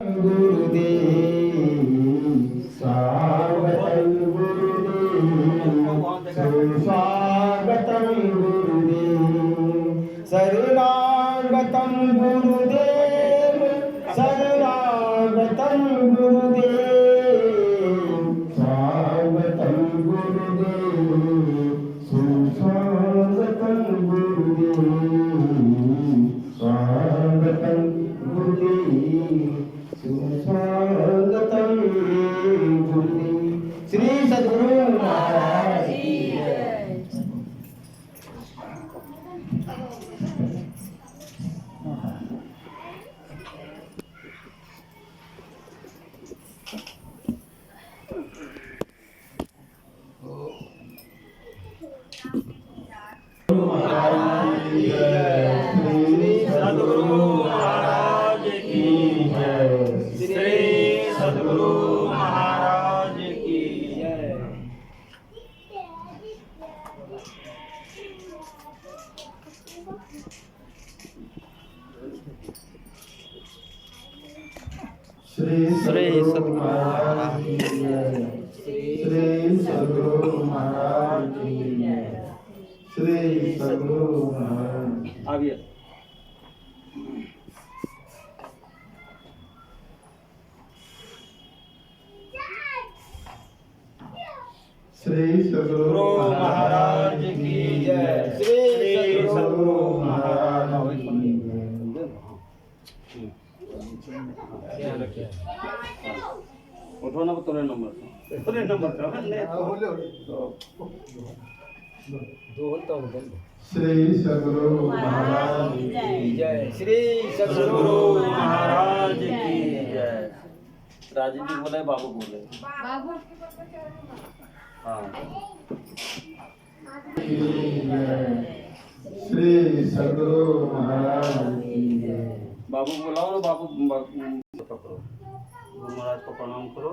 गुरुदेव स्वागतम गुरुदेव स्वागतम गुरुदेव शरणागतम गुरुदेव शरणागतम गुरुदेव स्वागतम गुरुदेव सुस्वागतम गुरुदेव स्वागतम गुरुदेव सुस्वागतम गुरुदेव। श्री सद्गुरु महाराज की जय। श्री सद्गुरु महाराज की जय। श्री सद्गुरु महाराज की जय। श्री सद्गुरु महाराज की जय। श्री सद्गुरु महाराज की जय। श्री सद्गुरु महाराज। आइए। श्री सद्गुरु महाराज की जय। श्री सद्गुरु महाराज की जय। उठो ना तो नंबर श्री सद्गुरु महाराज की जय। श्री सद्गुरु महाराज की जय। राजीव जी बोले, बाबू बोले। बाबू हाँ। श्री सद्गुरु महाराज की जय। बाबू बुलाओ ना, बाबू पकड़ो, गुरु महाराज को प्रणाम करो।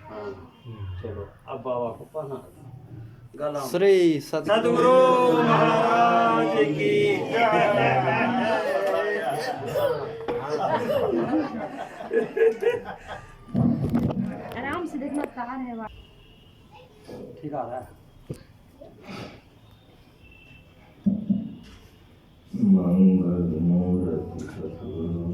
हाँ चलो अब बाबा को प्रणाम। श्री सद्गुरु महाराज की जय। आराम से देखना कहाँ है। ठीक आ रहा है। मंगल मूर्ति सद्गुरु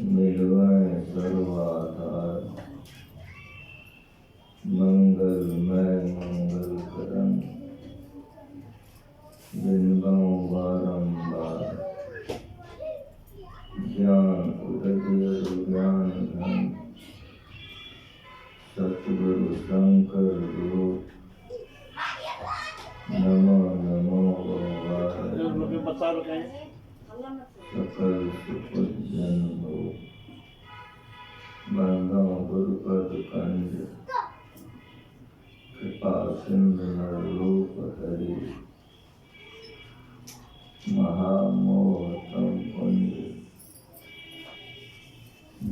मिलवाए सर्वाधार मंगलमय मंगल करम बिनबों बारंबार ज्ञान उदय ज्ञान धन सतगुरु शंकर गुरु नमो नमो भगवान सकल सुखजन हो बंदो गुरुपद कंज कृपा सिंधु नररूप हरि महामोहतम कुंज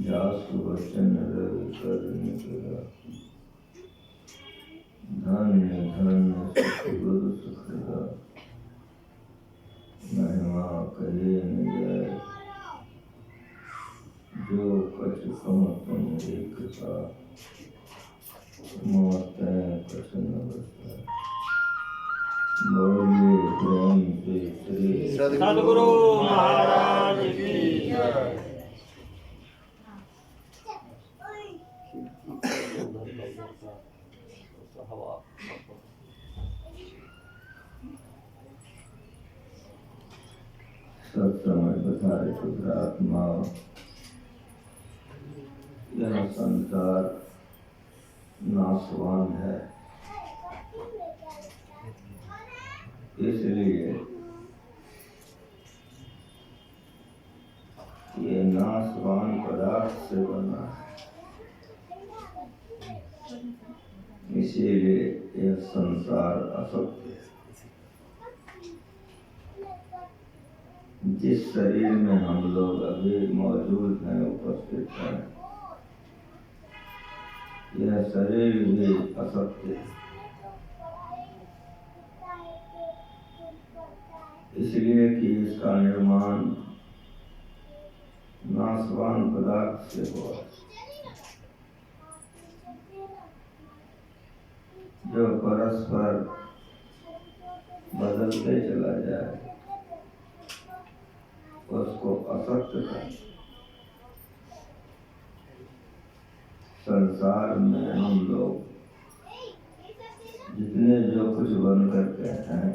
जासु वचन रवि कर निकला धन्य धन्य सतगुरु सुखदा महिमा कहे न जाए जो कछ कम तुम कृपा मोते कछ न बसाए। बोलिए प्रेम से श्री सद्गुरु महाराज की जय। सब समय बधाई शुद्धात्मा यह संसार नाशवान है, इसलिए ये नाशवान पदार्थ से बना है, इसीलिए यह संसार असत्य है। जिस शरीर में हम लोग अभी मौजूद हैं, उपस्थित हैं, यह शरीर भी असत्य है। इसलिए कि इसका निर्माण नाशवान पदार्थ से हो, जो परस्पर बदलते चला जाए, उसको असत्य कर। संसार में हम लोग जितने जो कुछ बन करके हैं,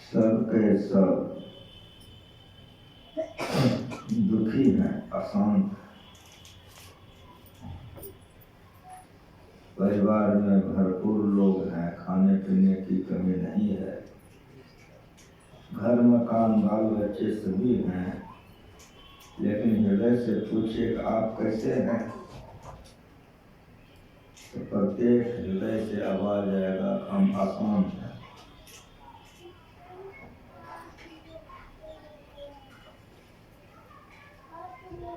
सब के सब दुखी हैं, अशांत। परिवार में भरपूर लोग हैं, खाने पीने की कमी नहीं है, घर मकान बाल बच्चे सभी हैं, लेकिन हृदय से पूछिए आप कैसे हैं, तो प्रत्येक हृदय से आवाज आएगा हम अशांत हैं।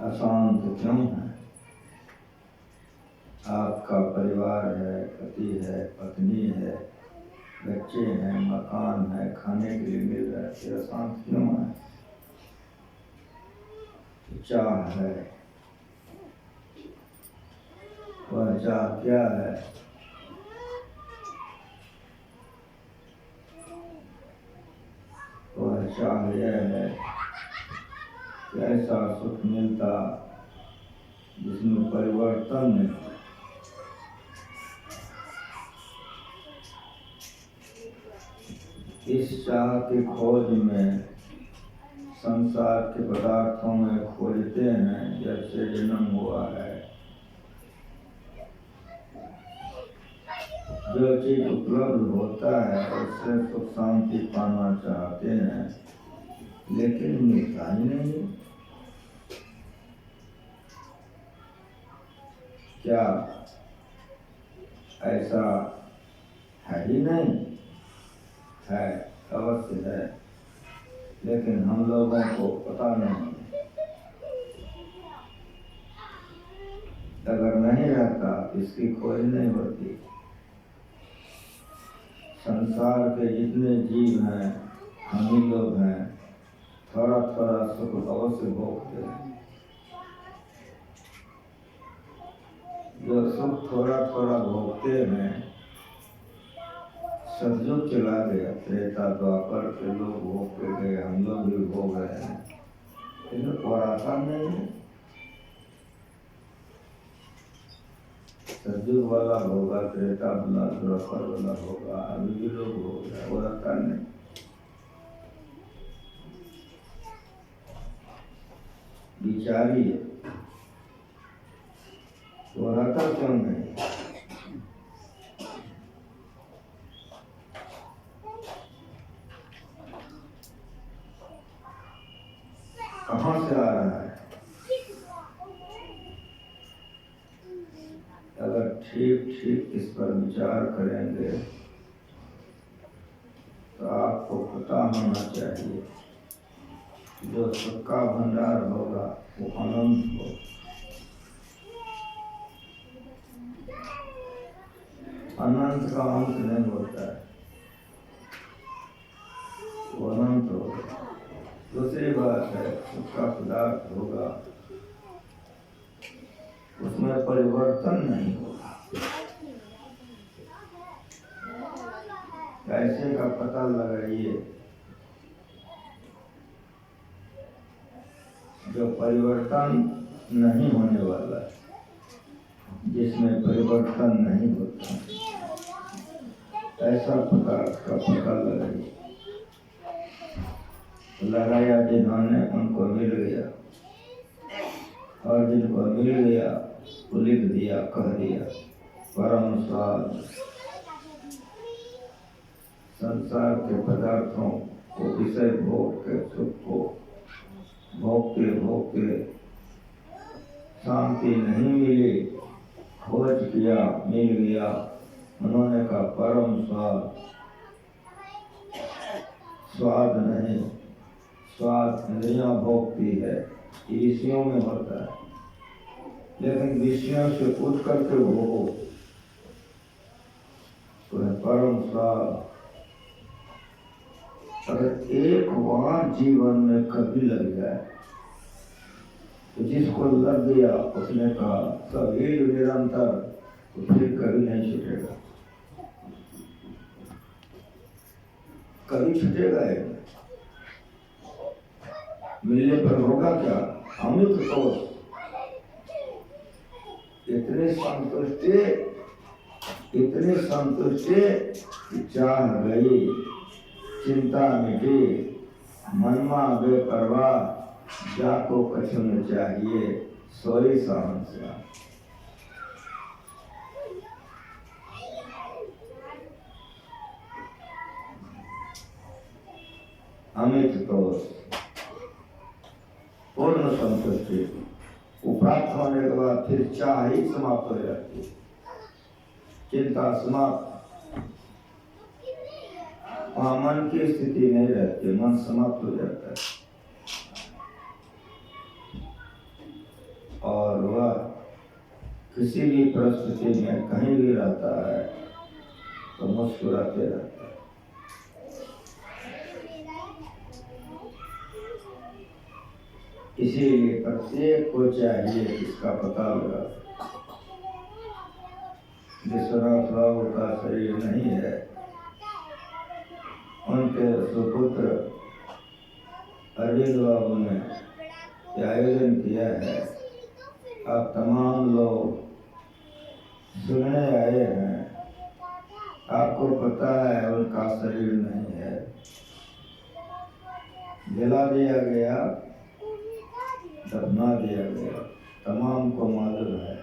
अशांत क्यों है? आपका परिवार है, पति है, पत्नी है, बच्चे हैं, मकान है, खाने के लिए मिल रहा है, फिर अशांत क्यों है? चाह है, वह चाह क्या है? वह चाह यह है कि ऐसा सुख मिलता जिसमें परिवर्तन नहीं हो। इस चाह की खोज में संसार के पदार्थों में खोजते हैं, जब से जन्म हुआ है। जो चीज उपलब्ध होता है उससे सुख शांति पाना चाहते हैं, लेकिन मिलता ही नहीं। क्या ऐसा है ही नहीं? है, अवश्य है, लेकिन हम लोगों को पता नहीं। अगर नहीं रहता इसकी खोज नहीं होती। संसार के जितने जीव हैं, हम ही लोग हैं, थोड़ा थोड़ा सुख अवश्य भोगते हैं। जो सुख थोड़ा थोड़ा भोगते हैं, सतयुग चला गया, त्रेता द्वापर के लोग भोग के गए, हम लोग भी भोग रहे हैं, इन्हें कोई आसान नहीं है। सतयुग वाला होगा, त्रेता वाला, द्वापर वाला होगा, अभी भी लोग भोग रहे हैं, वो रहता नहीं। बिचारी है, वो रहता क्यों नहीं? कहाँ से आ रहा है? अगर ठीक ठीक इस पर विचार करेंगे तो आपको पता होना चाहिए, जो सुख का भंडार होगा वो अनंत हो। अनंत का अंत नहीं होता है, वो अनंत होगा। दूसरी बात है, सुख का पदार्थ होगा, उसमें परिवर्तन नहीं होगा। कैसे का पता लगाइए? जो परिवर्तन नहीं होने वाला है, जिसमें परिवर्तन नहीं होता, ऐसा पदार्थ का पता लगाइए। लगाया जिन्होंने उनको मिल गया, और जिनको मिल गया वो लिख दिया, कह दिया, परम स्वाद। संसार के पदार्थों को विषय भोग के सुख को भोगते भोगते शांति नहीं मिली, खोज किया, मिल गया, उन्होंने कहा परम स्वाद। स्वाद नहीं, स्वाद इंद्रियां भोगती है, विषयों में होता है, लेकिन विषयों से उठ करके भोगो तो है परम स्वाद। अगर एक बार जीवन में कभी लग जाए तो जिसको लग गया उसने कहा सभी निरंतर, तो फिर कभी नहीं छूटेगा, कभी छूटेगा है। मिलने पर होगा क्या? अमित तो इतने संतुष्टि कि चाह गई, चिंता मिटी, मनमा बेपरवाह, जाको कछु न चाहिए, सोई सहनसा। अमित तो पूर्ण संतुष्टि, वो प्राप्त होने के बाद फिर चाह ही समाप्त हो जाती है, चिंता समाप्त, वहां मन की स्थिति नहीं रहती, मन समाप्त हो जाता है और वह किसी भी परिस्थिति में कहीं भी रहता है तो मुस्कुराते रहता है। इसीलिए प्रत्येक को चाहिए इसका पता लगा। विश्वनाथ बाबू का शरीर नहीं है, उनके सुपुत्र अरविंद बाबू ने आयोजन किया है। आप तमाम लोग सुनने आए हैं, आपको पता है उनका शरीर नहीं है, जला दिया गया, दफना दिया गया, तमाम को मालूम है।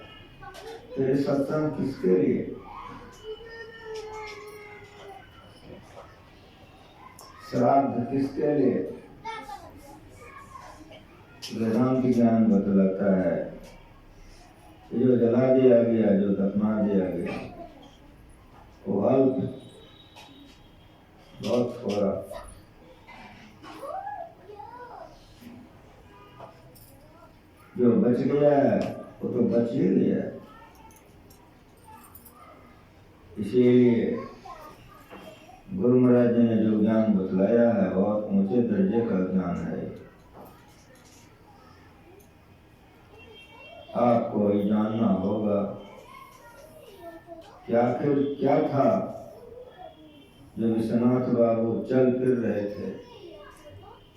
तेरे सत्संग किसके लिए? श्राद्ध किसके लिए? वेदांत ज्ञान बतलाता है जो जला दिया गया, जो दफना दिया गया, वो अल्प, बहुत थोड़ा, जो बच गया है वो तो बच ही गया। इसीलिए गुरु महाराज जी ने जो ज्ञान बतलाया है बहुत ऊंचे दर्जे का ज्ञान है। आपको ये जानना होगा कि आखिर क्या था जो विश्वनाथ बाबू चल फिर रहे थे,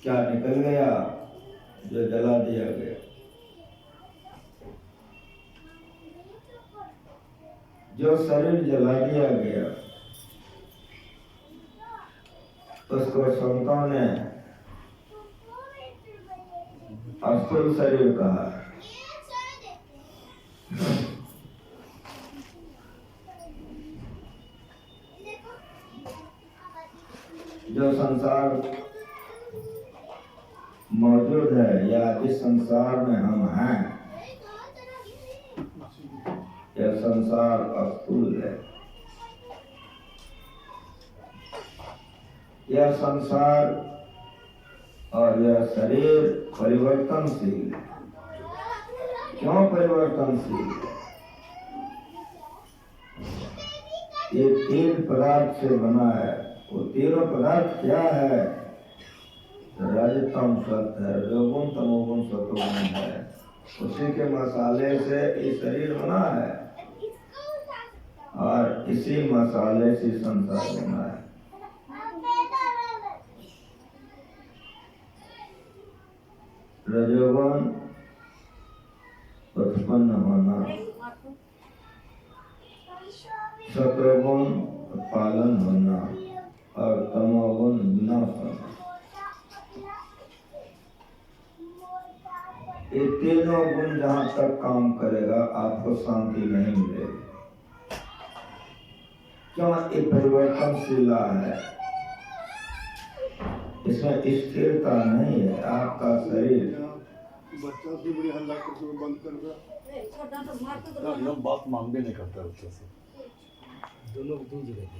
क्या निकल गया जो जला दिया गया। जो शरीर जला दिया गया उसको संतों ने अस्थूल शरीर कहा। जो संसार मौजूद है या इस संसार में हम हैं, यह संसार अस्थूल है। यह संसार और यह शरीर परिवर्तनशील है। क्यों परिवर्तनशील? ये तीन पदार्थ से बना है। वो तीनों पदार्थ क्या है? रजतम सत्य है, रजोगुण तमोगुण सतोगुण है। उसी के मसाले से ये शरीर बना है और इसी मसाले से संसार बना है। रजोगुण उत्पन्न होना, सतोगुण पालन होना और तमोगुण विनाश होना। ये तीनों गुण जहाँ तक काम करेगा आपको शांति नहीं मिलेगी। क्यों? ये परिवर्तनशील है, इसमें स्थिरता नहीं है। आपका शरीर बच्चा से बड़ी हल्ला करके बंद कर दो। लोग बात मांग भी नहीं करते बच्चों से, दोनों दूर रहते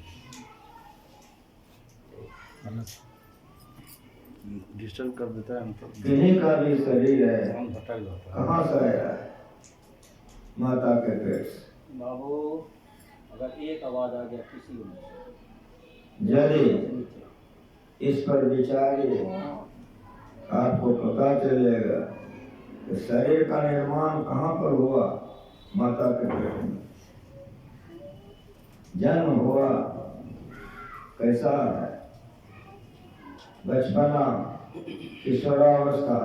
डिस्टर्ब कर देता है मतलब। किन्हीं का भी शरीर है, ध्यान भटक जाता है। कहाँ से आया है? माता के पेट से। बाबू अगर एक आवाज आ गया किसी को यदि इस पर विचारिए, आपको पता चलेगा कि शरीर का निर्माण कहाँ पर हुआ। माता के पेट में जन्म हुआ कैसा है, बचपना, किशोरावस्था,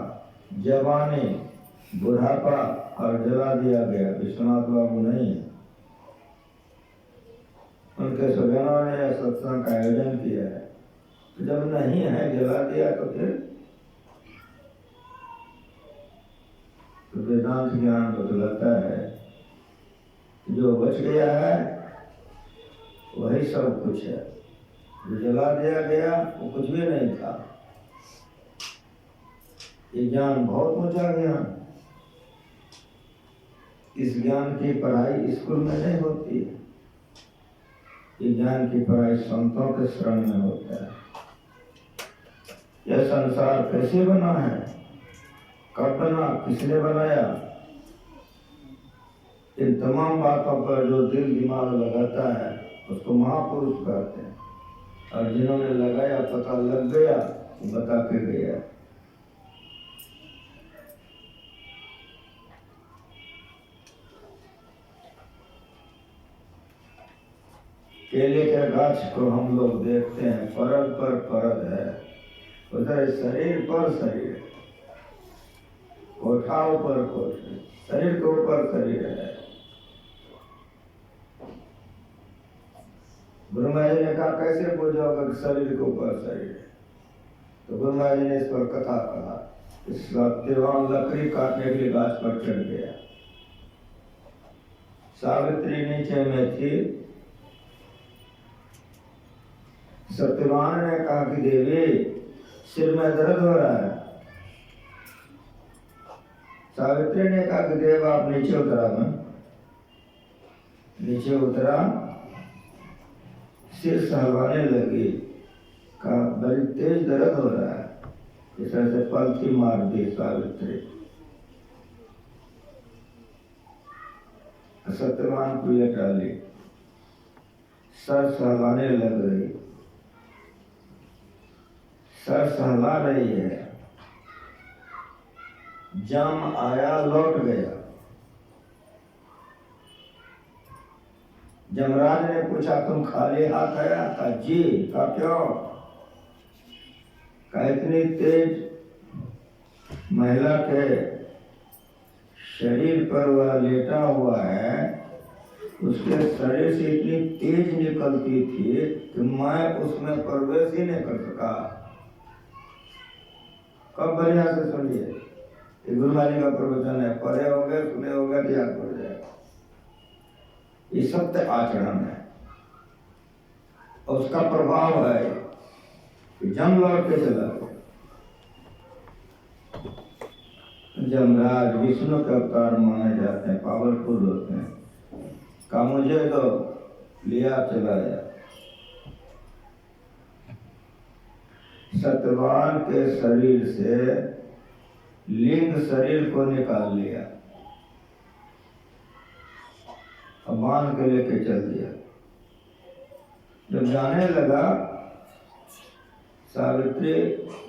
जवानी, बुढ़ापा और जला दिया गया। विश्वनाथ बाबू नहीं है, उनके स्वजनों ने यह सत्संग का आयोजन किया है। तो जब नहीं है, जला दिया, तो फिर तो वेदांत ज्ञान बतलाता है जो बच गया है वही सब कुछ है, जो जला दिया गया वो कुछ भी नहीं था। ये ज्ञान बहुत ऊंचा ज्ञान, इस ज्ञान की पढ़ाई स्कूल में नहीं होती है, ये ज्ञान की पढ़ाई संतों के शरण में होता है। यह संसार कैसे बना है, कब बना, किसने बनाया, इन तमाम बातों पर जो दिल दिमाग लगाता है उसको महापुरुष कहते हैं। और जिन्होंने लगाया, पता लग गया, बता के गया। केले के गाछ को हम लोग देखते हैं, परत पर परत है, उधर शरीर पर शरीर, कोठा ऊपर कोठा, शरीर के ऊपर शरीर है। गुरु महाराज ने कहा कैसे बुझोगे कि शरीर के ऊपर शरीर है। तो गुरु महाराज ने इस पर कथा कहा। इस सत्यवान लकड़ी काटने के लिए गाछ पर चढ़ गया। सावित्री नीचे में थी। सत्यवान ने कहा कि देवी सिर में दर्द हो रहा है। सावित्री ने कहा कि देव आप नीचे उतरा। मैं नीचे उतरा, सिर सहलाने लगी, कहा बड़ी तेज दर्द हो रहा है। इस तरह से पलथी मार दी सावित्री। सत्यवान को ये डाली, सर सहलाने लग रही, सर सहला रही है। जम आया, लौट गया। जमराज ने पूछा तुम खाली हाथ आया? कहा जी। कहा क्यों? कहा इतनी तेज महिला के शरीर पर वह लेटा हुआ है, उसके शरीर से इतनी तेज निकलती थी कि मैं उसमें प्रवेश ही नहीं कर सका। कब बढ़िया से सुनिए, गुरु महाराज का प्रवचन है, पढ़े हो गए, सुने हो गए, याद पड़ जाएगा। ये सत्य आचरण है, और उसका प्रभाव है कि जम लौट के चला गया। जमराज विष्णु के अवतार माने जाते हैं, पावरफुल होते हैं। कहा मुझे तो लिया चला गया। सत्यवान के शरीर से लिंग शरीर को निकाल लिया और बांध के लेके चल दिया। जब जाने लगा, सावित्री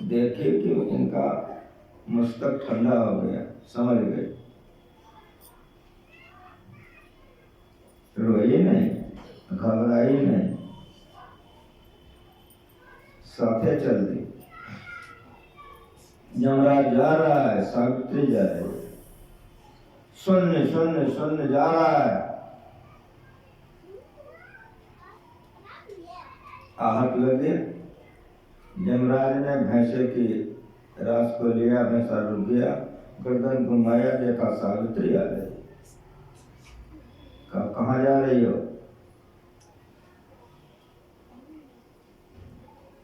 देखी कि इनका मस्तक ठंडा हो गया, समझ गई। रोई नहीं, घबराई नहीं, साथे चल दी। जमराज जा रहा है, सावित्री जा रही है, शून्य शून्य शून्य जा रहा है। आहट लगे, जमराज ने भैंसे की रास को लिया, भैंसा रुक गया, गर्दन घुमाया, देखा सावित्री आ रही। कहा कहाँ जा रही हो?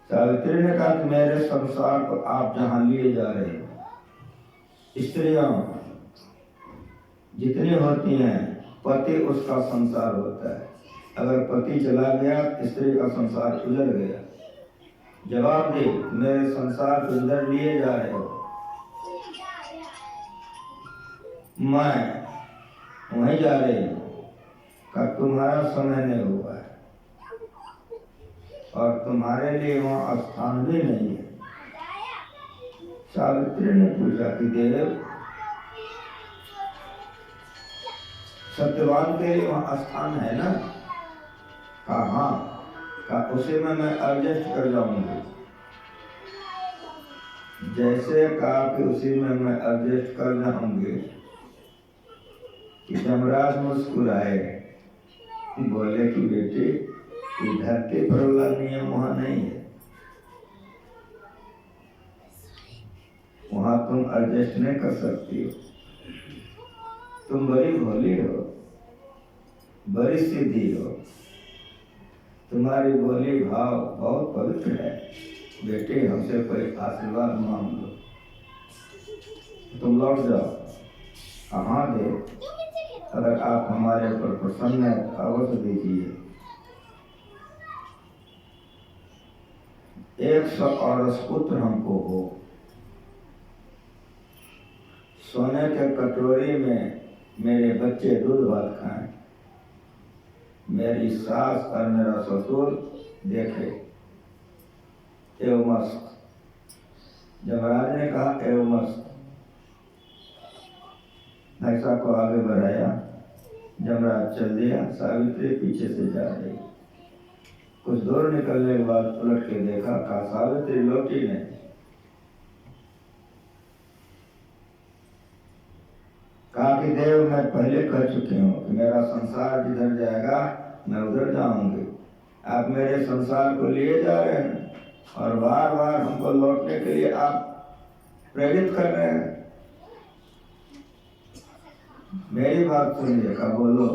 सावित्री ने कहा कि मेरे संसार को आप जहां लिए जा रहे हो, स्त्रियां जितनी होती हैं, पति उसका संसार होता है। अगर पति चला गया, स्त्री का संसार उजड़ गया। जवाब दे, मेरे संसार को उधर लिए जा रहे हो, मैं वहीं जा रही हूँ। का तुम्हारा समय नहीं हुआ है। और तुम्हारे लिए वहाँ स्थान भी नहीं है। सावित्री ने पूछा कि देव, सत्यवान के लिए वहाँ स्थान है ना? कहा हाँ। कहा उसे में मैं एडजस्ट कर जाऊंगी। जैसे कहा कि उसी में मैं एडजस्ट कर जाऊंगी कि जमराज मुस्कुराए, बोले कि बेटी, धरती पर वाला नियम वहाँ नहीं है, वहाँ तुम एडजस्ट नहीं कर सकती हो। तुम बड़ी भोली हो, बड़ी सीधी हो, तुम्हारी बोली भाव बहुत पवित्र है। बेटी, हमसे कोई आशीर्वाद मांग लो, तुम लौट जाओ। हाँ दे, अगर आप हमारे ऊपर प्रसन्न हैं तो अवश्य दीजिए। 100 औरस पुत्र हमको हो, सोने के कटोरी में मेरे बच्चे दूध भात खाएं, मेरी सास और मेरा ससुर देखे। एवं मस्त। जमराज ने कहा एवं मस्त। ऐसा को आगे बढ़ाया, जमराज चल दिया, सावित्री पीछे से जा रही। कुछ दूर निकलने के बाद उलट के देखा, कहा सावित्री लौटी नहीं। कहा कि देव, मैं पहले कह चुकी हूँ कि मेरा संसार जिधर जाएगा मैं उधर जाऊंगी। आप मेरे संसार को लिए जा रहे हैं और बार बार हमको लौटने के लिए आप प्रेरित कर रहे हैं। मेरी बात सुनिए। का बोलो।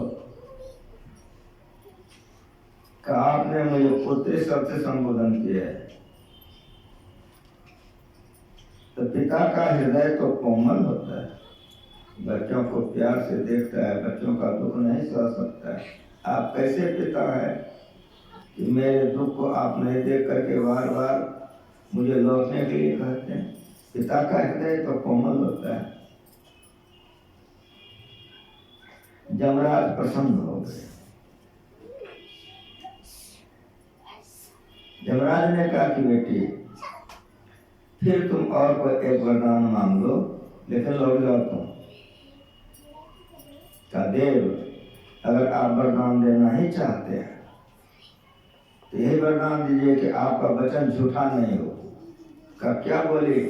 का आपने मुझे पुत्री शब्द से संबोधन किया है, तो पिता का हृदय तो कोमल होता है, बच्चों को प्यार से देखता है, बच्चों का दुख नहीं सह सकता है। आप कैसे पिता है कि मेरे दुख को आप नहीं देख करके बार बार मुझे लौटने के लिए कहते हैं? पिता का हृदय तो कोमल होता है। जमराज प्रसन्न हो गए। जमराज ने कहा कि बेटी, फिर तुम और कोई एक वरदान मांग लो, लेकिन लौट जाओ तुम। का देव, अगर आप वरदान देना ही चाहते हैं तो यही वरदान दीजिए कि आपका वचन झूठा नहीं हो। का क्या बोली?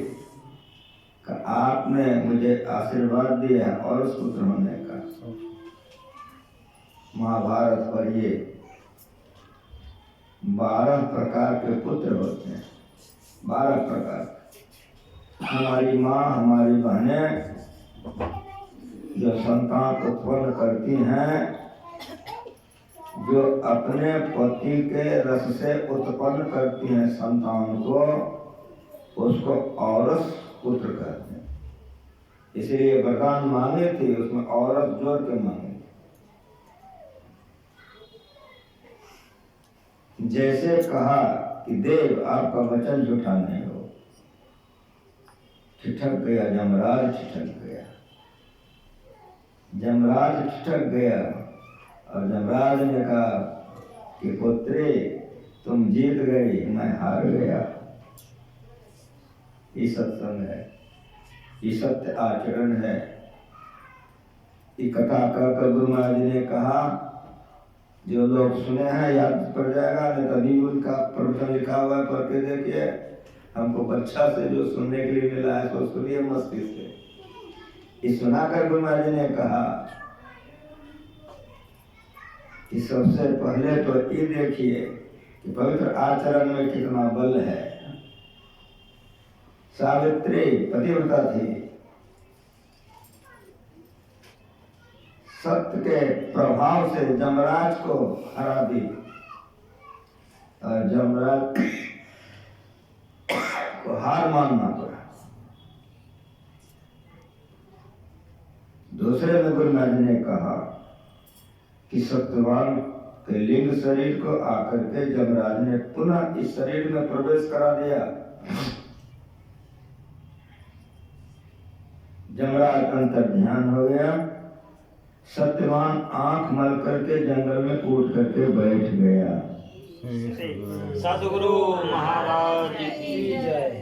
का आपने मुझे आशीर्वाद दिया है और उस पुत्र होने का। महाभारत पर ये 12 प्रकार के पुत्र होते हैं, 12 प्रकार। हमारी माँ, हमारी बहनें जो संतान उत्पन्न करती हैं, जो अपने पति के रस से उत्पन्न करती हैं संतान को, उसको औरस पुत्र कहते हैं। इसलिए वरदान मांगे थे, उसमें औरस जोड़ के मांगे। जैसे कहा कि देव, आपका वचन झूठा नहीं हो। ठिठक गया जमराज, ठिठक गया जमराज, ठिठक गया। और जमराज ने कहा कि पुत्री, तुम जीत गई, मैं हार गया। ये सत्संग है, ये सत्य आचरण है। ये कथा कहकर गुरु महाराज ने कहा, जो लोग सुने हैं याद पड़ जाएगा, नहीं तो बीबुल का प्रवचन लिखा हुआ है, पढ़ के देखिए। हमको बच्चा से जो सुनने के लिए मिला है तो सुनिए मस्ती से। ये सुनाकर गुरु महाराज ने कहा कि सबसे पहले तो ये देखिए कि पवित्र आचरण में कितना बल है। सावित्री पतिव्रता थी, सत्य के प्रभाव से जमराज को हरा दी और जमराज को हार मानना पड़ा। दूसरे में गुरु महाराज ने कहा कि सत्यवान के लिंग शरीर को आकर के जमराज ने पुनः इस शरीर में प्रवेश करा दिया। जमराज अंतर ध्यान हो गया। सत्यवान आंख मल करके जंगल में उठ करके बैठ गया। सदगुरु महाराज की जय।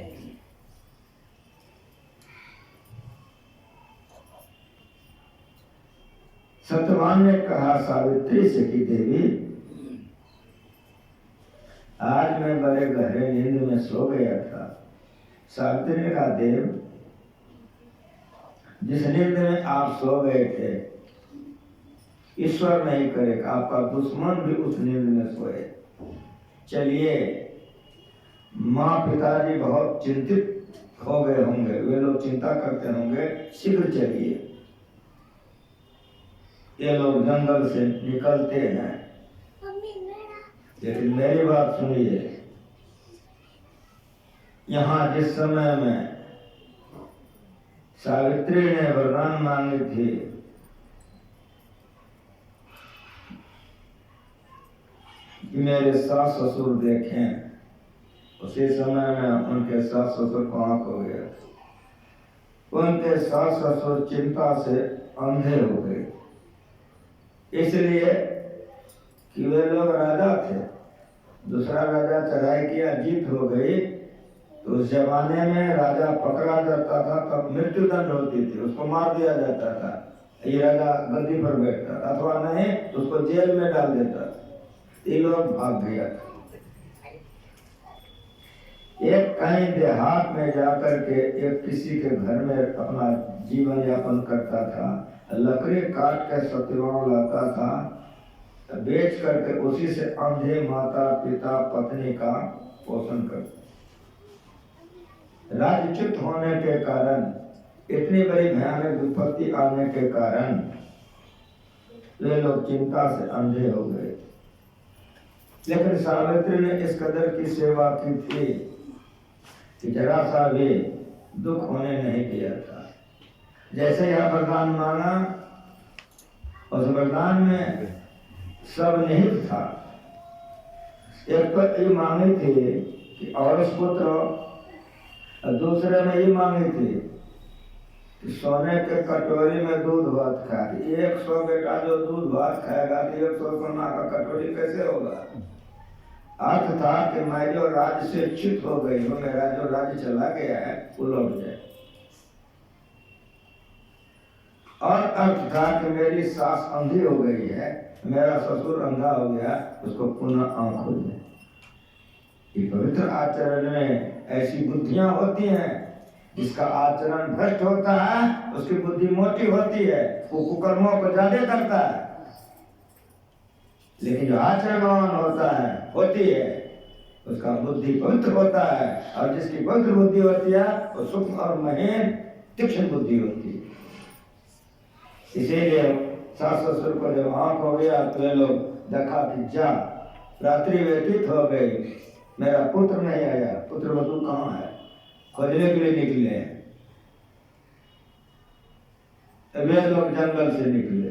सत्यवान ने कहा सावित्री से कि देवी, आज मैं बड़े गहरे नींद में सो गया था। सावित्री ने कहा, देव, जिस नींद में आप सो गए थे, ईश्वर नहीं करेगा आपका दुश्मन भी उस नींद में सोए। चलिए, माँ पिताजी बहुत चिंतित हो गए होंगे, वे लोग चिंता करते होंगे, शीघ्र चलिए। ये लोग जंगल से निकलते हैं, लेकिन मेरी बात सुनिए। यहाँ जिस समय में सावित्री ने वरदान मांगी थी, कि मेरे सास ससुर देखें, उसी समय में उनके सास ससुर को आंख हो गया। उनके सास ससुर चिंता से अंधे हो गए, इसलिए कि वे लोग राजा थे। दूसरा राजा चढ़ाई किया, जीत हो गई, तो उस जमाने में राजा पकड़ा जाता था तब मृत्यु दंड होती थी, उसको मार दिया जाता था। ये राजा गद्दी पर बैठता, अथवा नहीं तो उसको जेल में डाल देता। ये लोग भाग गया। एक कहीं देहात में जाकर के एक किसी के घर में अपना जीवन यापन करता था, लकड़ी काट के सत्यवान लाता था, बेच करके उसी से अंधे माता पिता पत्नी का पोषण करता। राज्यच्युत होने के कारण, इतनी बड़ी भयानक विपत्ति आने के कारण वे लोग चिंता से अंधे हो गए। लेकिन सावित्री ने इस कदर की सेवा की थी कि जरा सा भी दुख होने नहीं दिया था। जैसे यह वरदान मांगा, उस वरदान में सब निहित था। एक तो ये मांगी थी कि औरस पुत्र, और दूसरे में ये मांगी थी कि सोने के कटोरी में दूध भात खाए। 100 बेटा जो दूध भात खाएगा तो 100 सोना का कटोरी कैसे होगा? अर्थ था कि मैं जो राज्य से च्युत हो गई हूँ, मेरा जो राज्य चला गया है वो लौट जाए। और अर्थ था कि मेरी सास अंधी हो गई है, मेरा ससुर अंधा हो गया, उसको पुनः आंख हो जाए। ये पवित्र आचरण में ऐसी बुद्धियां होती हैं, जिसका आचरण भ्रष्ट होता है उसकी बुद्धि मोटी होती है, वो कुकर्मों को ज्यादा करता है। लेकिन जो आचरणवान होता है, होती है, उसका बुद्धि पवित्र होता है, और जिसकी पवित्र बुद्धि होती है वो सूक्ष्म और महीन तीक्ष्ण बुद्धि होती है। इसीलिए सास ससुर को जब आंख हो गया तो वे लोग देखा कि जा रात्रि व्यतीत हो गई, मेरा पुत्र नहीं आया, पुत्र वधु कहाँ है, खोजने के लिए निकले हैं। वे लोग जंगल से निकले,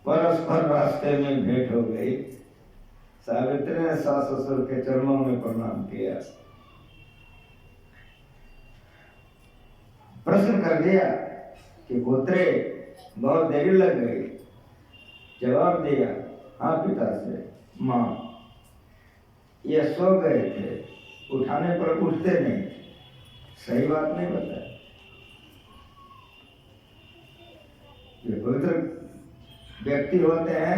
परस्पर रास्ते में भेंट हो गई। सावित्री ने सास ससुर के चरणों में प्रणाम किया, प्रश्न कर दिया कि पुत्रे बहुत देरी लग गई। जवाब दिया, हाँ पिता से, माँ ये सो गए थे, उठाने पर उठते नहीं। सही बात नहीं बताया। ये पवित्र व्यक्ति होते हैं,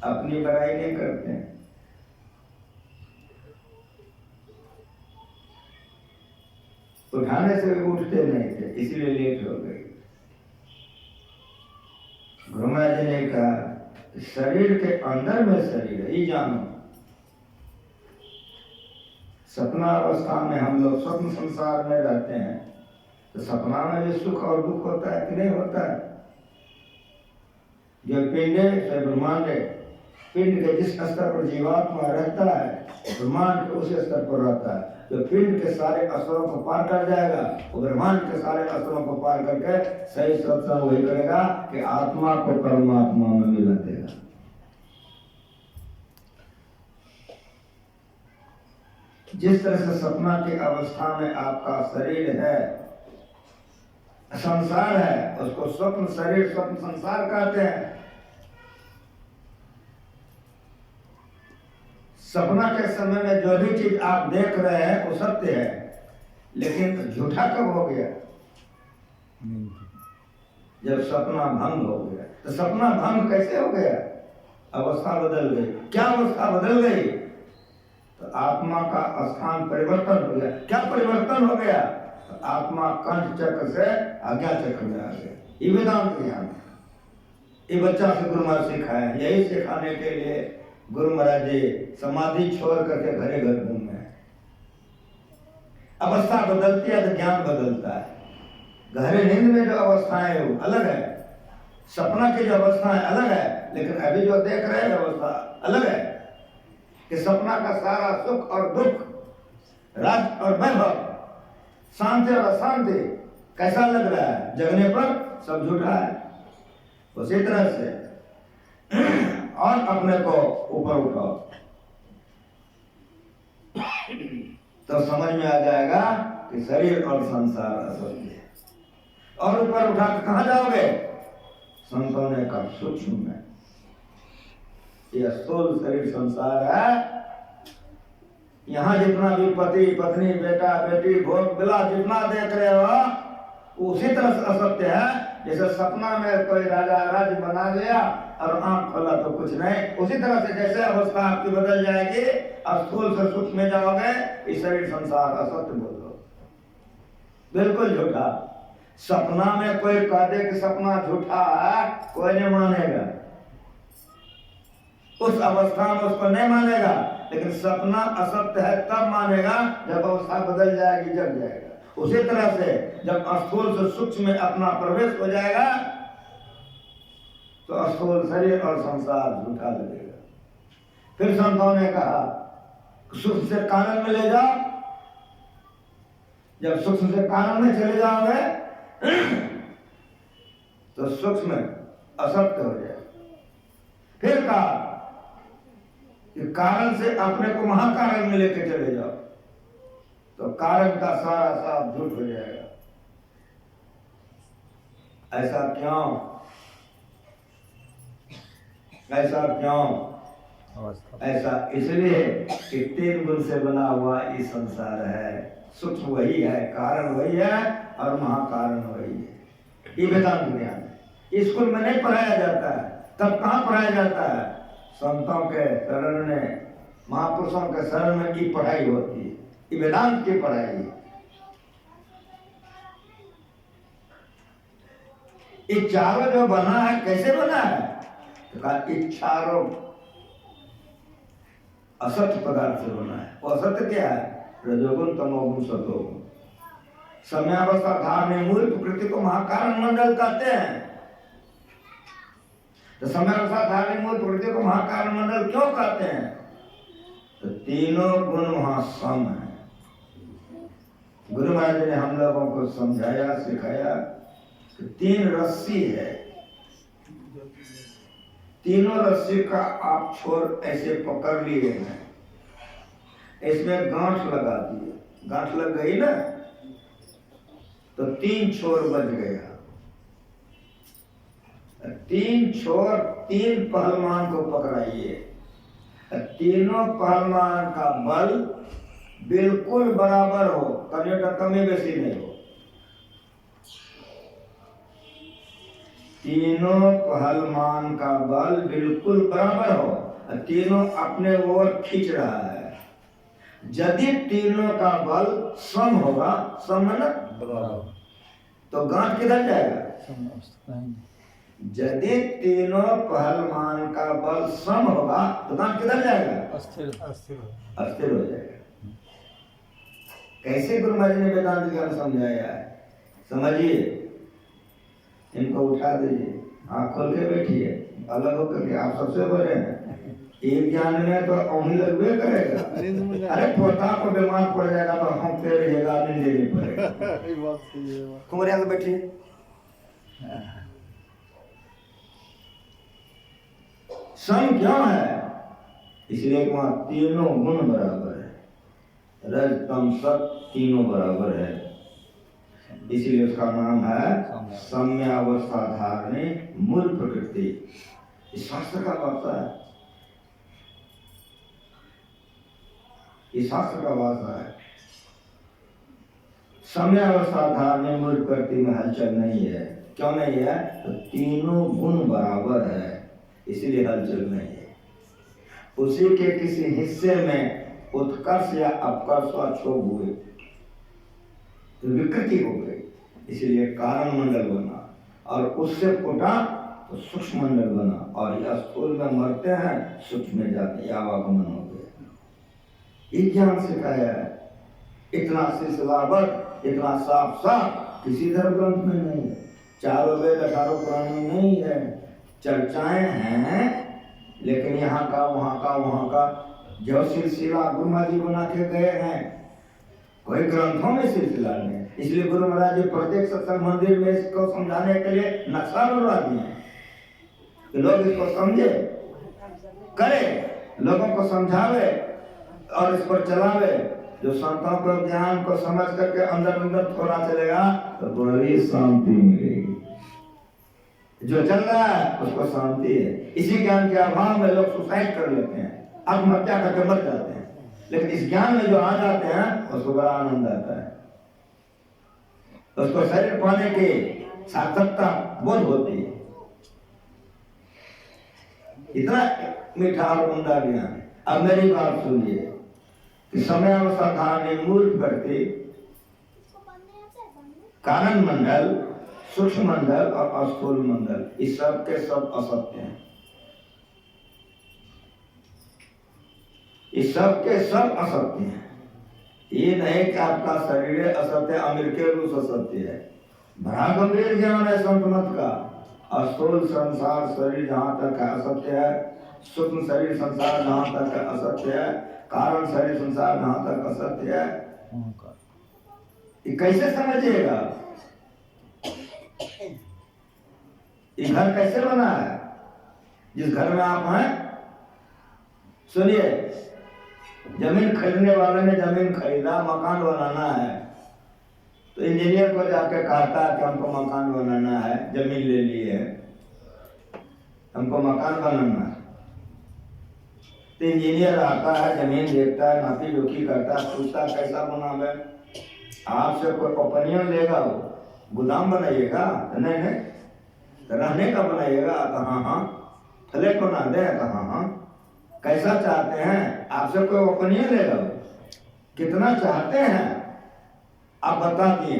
अपनी बड़ाई नहीं करते हैं। उठाने से भी उठते नहीं थे, इसलिए लेट हो गई। ब्रह्मा जी ने कहा शरीर के अंदर में शरीर है, ये जानो। सपना अवस्था में हम लोग स्वप्न संसार में रहते हैं, तो सपना में भी सुख और दुख होता है कि नहीं होता है? जो पिंड है से ब्रह्मांड है, पिंड के जिस स्तर पर जीवात्मा रहता है, ब्रह्मांड के उसी स्तर पर रहता है। जो पिंड के सारे स्तरों को पार कर जाएगा, वो ब्रह्मांड के सारे स्तरों को पार करके सही सत्संग वही करेगा कि आत्मा को परमात्मा में मिला देगा। जिस तरह से सपना की अवस्था में आपका शरीर है, संसार है, उसको स्वप्न शरीर स्वप्न संसार कहते हैं। सपना के समय में जो भी चीज आप देख रहे हैं वो सत्य है, लेकिन झूठा कब हो गया? जब सपना भंग हो गया। तो सपना भंग कैसे हो गया? अवस्था बदल गई। क्या अवस्था बदल गई? तो आत्मा का स्थान परिवर्तन हो गया। क्या परिवर्तन हो गया? तो आत्मा कंठ चक्र से आज्ञा चक्र में आ गया। ये वेदांत ज्ञान है। ये बच्चा से गुरु महाराज सिखाया। यही सिखाने के लिए गुरु महाराज जी समाधि छोड़ करके घरे घर घूमे। अवस्था बदलती है तो ज्ञान बदलता है। गहरे नींद में जो अवस्थाएं है वो अलग है, सपना की जो अवस्था है अलग है, लेकिन अभी जो देख रहे हैं अवस्था अलग है कि सपना का सारा सुख और दुख, राज और वैभव, शांति और अशांति कैसा लग रहा है? जगने पर सब झूठा है। उसी तरह से और अपने को ऊपर उठाओ तो समझ में आ जाएगा कि शरीर और संसार असत्य है। और ऊपर उठा के कहां जाओगे? संतों ने कहा सूक्ष्म में। यह स्थूल शरीर संसार है। यहां जितना भी पति पत्नी बेटा बेटी भोग बिला जितना देख रहे हो उसी तरह से असत्य है। जैसे सपना में कोई राजा राज्य बना लिया और आंख खोला तो कुछ नहीं, उसी तरह से जैसे अवस्था आपकी बदल जाएगी, स्थूल से सूक्ष्म में जाओगे, इस शरीर संसार असत्य बोलो, बिल्कुल झूठा। सपना में कोई कह दे कि सपना झूठा है, कोई नहीं मानेगा। उस अवस्था में उसको नहीं मानेगा, लेकिन सपना असत्य है तब मानेगा जब अवस्था बदल जाएगी, जग जाएगा। उसी तरह से जब स्थूल से सूक्ष्म में अपना प्रवेश हो जाएगा तो स्थूल शरीर और संसार झूठा लगेगा। फिर संतों ने कहा सूक्ष्म से कारण में ले जाओ। जब सूक्ष्म से कारण में चले जाओगे तो सूक्ष्म असत्य हो जाए। फिर कहा कि कारण से अपने को महाकारण में लेके चले जाओ तो कारण का सारा साफ झूठ हो जाएगा। ऐसा क्यों? ऐसा क्यों? ऐसा इसलिए कि 3 गुण से बना हुआ ये संसार है। सूक्ष्म वही है, कारण वही है और महाकारण वही है। ये वेदांत ज्ञान है। स्कूल में नहीं पढ़ाया जाता है, तब कहाँ पढ़ाया जाता है? संतों के शरण में, महापुरुषों के शरण में की पढ़ाई होती है। ये वेदांत की पढ़ाई है। ये चारों जो बना है कैसे बना है? तो कहा ये चारों असत्य पदार्थ से बना है। वो असत्य क्या है? रजोगुण तमोगुण सतोगुण। समयावस्था धारणे मूल प्रकृति को महाकारण मंडल कहते हैं। तो समयावस्था धारणे मूल प्रकृति को महाकारण मंडल क्यों कहते हैं? तो तीनों गुण वहां सम है। गुरु महाराज ने हम लोगों को समझाया सिखाया कि 3 रस्सी है, तीनों रस्सी का आप छोर ऐसे पकड़ लिए हैं, इसमें गांठ लगा दिए, गांठ लग गई ना तो 3 छोर बच गया। 3 छोर 3 पहलवान को पकड़ाइए, तीनों पहलवान का बल बिल्कुल बराबर हो, कमी बेसी नहीं हो। तीनों पहलवान का बल बिल्कुल बराबर हो, तीनों अपने ओर खींच रहा है। यदि तीनों का बल सम होगा, सम है ना, तो गांठ किधर जाएगा? यदि तीनों पहलवान का बल सम होगा तो गांठ किधर जाएगा? अस्थिर हो जाएगा। कैसे गुरु महाराज ने वेदांत ज्ञान समझाया है, समझिए। इनको उठा दीजिए, आँख खोल के बैठिए, अलग होकर के आप सबसे बड़े हैं। एक ज्ञान में तो औंधी लगवे करेगा। अरे पोता को बीमार पड़ जाएगा तो हम पे रहेगा, नींद लेनी पड़ेगा। कुमार यहाँ बैठिए। सम क्यों है? इसलिए वहां तीनों गुण बराबर है, रज तम सत तीनों बराबर है, इसलिए उसका नाम है सम्यावस्था धारणे मूल प्रकृति। इस शास्त्र का वार्ता है। ये शास्त्र का भाषा है। समय और साधारण मूल प्रकृति में हलचल नहीं है। क्यों नहीं है? तो तीनों गुण बराबर है, इसीलिए हलचल नहीं है। उसी के किसी हिस्से में उत्कर्ष या अपकर्ष व क्षोभ हुए तो विकृति हो गई, इसलिए कारण मंडल बना, और उससे फूटा तो सूक्ष्म मंडल बना, और यह स्थूल में मरते हैं, सूक्ष्म में जाते हैं, आवागमन हो गया। ये ज्ञान सिखाया है। इतना सिलसिलाबद्ध, इतना साफ साफ किसी धर्म ग्रंथ में नहीं है। चारों वेद 18 पुराण में नहीं है। चर्चाएं हैं, लेकिन यहाँ का वहाँ का जो सिलसिला गुरु महाराज जी बना के गए हैं, कोई ग्रंथों में सिलसिला नहीं। इसलिए गुरु महाराज जी प्रत्येक सत्संग मंदिर में इसको समझाने के लिए नक्शा बनवा दिए कि लोग इसको समझे, करे, लोगों को समझावे और इस पर चलावे। जो संतों को ज्ञान को समझ करके अंदर अंदर थोड़ा चलेगा तो बड़ी शांति मिलेगी। जो चल रहा है उसको शांति है। इसी ज्ञान के अभाव में लोग सुसाइड कर लेते हैं, आत्महत्या करके मर जाते हैं। लेकिन इस ज्ञान में जो आ जाते हैं उसको बड़ा आनंद आता है, उसको शरीर पाने की सार्थकता बोध होती है। इतना मीठा और उमदा ज्ञान। अब मेरी बात सुनिए कि समय अवसाधारण मूल प्रकृति, कारण मंडल, सूक्ष्म मंडल और स्थूल मंडल, इस सब के सब असत्य हैं। इस सब के सब असत्य हैं। ये नहीं कि आपका शरीर असत्य, अमेरिकी रूस असत्य है। बड़ा गंभीर ज्ञान है संत मत का। स्थूल संसार शरीर जहाँ तक है असत्य है, सूक्ष्म शरीर संसार जहाँ तक है असत्य है, कारण शरीर संसार जहाँ तक असत्य है। ये कैसे समझिएगा? ये घर कैसे बना है? जिस घर में आप हैं, सुनिए, जमीन खरीदने वाले ने जमीन खरीदा, मकान बनाना है, तो इंजीनियर को जाके कहता है कि हमको मकान बनाना है, जमीन ले ली है, हमको मकान बनाना है। तो इंजीनियर आता है, जमीन देखता है, नापी जोखी करता है, पूछता है कैसा बनावे। आपसे कोई ओपिनियन लेगा, वो गोदाम बनाइएगा? नहीं, रहने का बनाइएगा? तो हाँ, फ्लैट बना दे? तो हाँ। कैसा चाहते हैं? आपसे कोई ओपिनियन लेगा, कितना चाहते हैं आप बता दिए,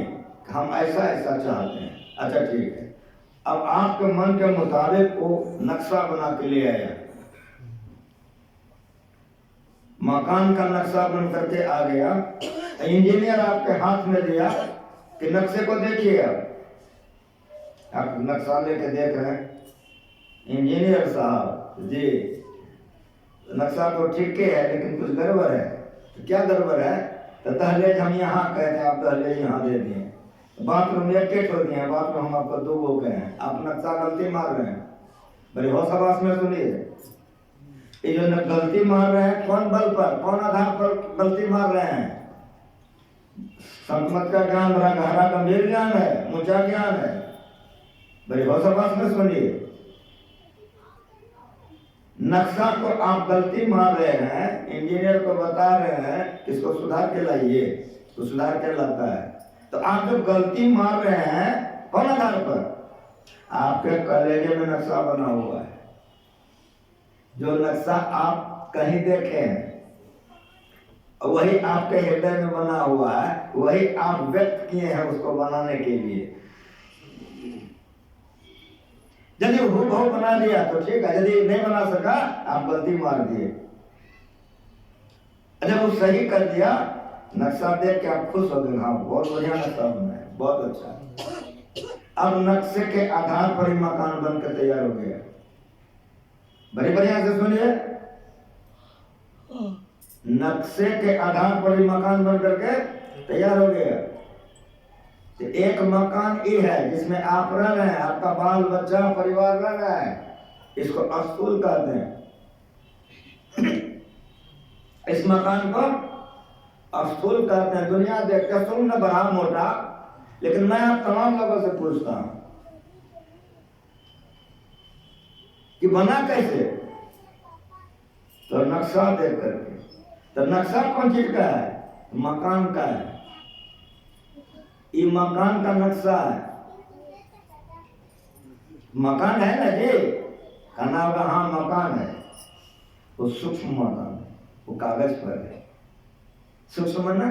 हम ऐसा ऐसा चाहते हैं। अच्छा ठीक है, अब आपके मन के मुताबिक वो नक्शा बना के ले आया, मकान का नक्शा बन करके आ गया। इंजीनियर आपके हाथ में दिया कि नक्शे को देखिए। आप नक्शा लेके देख रहे हैं, इंजीनियर साहब जी नक्शा तो ठीक है लेकिन कुछ गड़बड़ है। तो क्या गड़बड़ है? तो दहलेज हम यहाँ कहते हैं, आप दहलेज यहाँ दे दिए, बाथरूम एक छोड़ दिए, बाथरूम हम आपको 2 गो कहे हैं, आप नक्शा गलती मार रहे हैं। बड़े होशाबाश में सुनिए, ये जो गलती मार रहे हैं, कौन बल पर, कौन आधार पर गलती मार रहे हैं? संतमत का ज्ञान बड़ा गहरा गंभीर ज्ञान है, ऊंचा ज्ञान है। बड़े होशाबाश में सुनिए, नक्शा को आप गलती मार रहे हैं, इंजीनियर को बता रहे हैं इसको सुधार के लाइए, तो सुधार के लाता है। तो आप जो गलती मार रहे हैं कौन आधार पर? आपके कलेजे में नक्शा बना हुआ है। जो नक्शा आप कहीं देखे हैं वही आपके हृदय में बना हुआ है, वही आप व्यक्त किए हैं उसको बनाने के लिए। यदि हूबहू बना लिया तो ठीक है, यदि नहीं बना सका आप गलती मार दिए। जब वो सही कर दिया, नक्शा देख के आप खुश हो गए, हाँ बहुत बढ़िया नक्शा बना है, बहुत अच्छा। अब नक्शे के आधार पर ही मकान बनकर तैयार हो गया। बड़ी बढ़िया से सुनिए, नक्शे के आधार पर ही मकान बन करके तैयार हो गया। तो एक मकान ये है जिसमें आप रह रहे हैं, आपका बाल बच्चा परिवार रह रहा है, इसको स्थूल कहते हैं। इस मकान को स्थूल कहते हैं। दुनिया देखते सुन न बड़ा मोटा, लेकिन मैं आप तमाम लोगों से पूछता हूं कि बना कैसे? तो नक्शा देख करके तो नक्शा कौन चीज का है? मकान का है। ये मकान का नक्शा है। मकान है ना जी, कहना होगा हाँ मकान है। वो सूक्ष्म मकान है, वो कागज पर है। सूक्ष्म ना,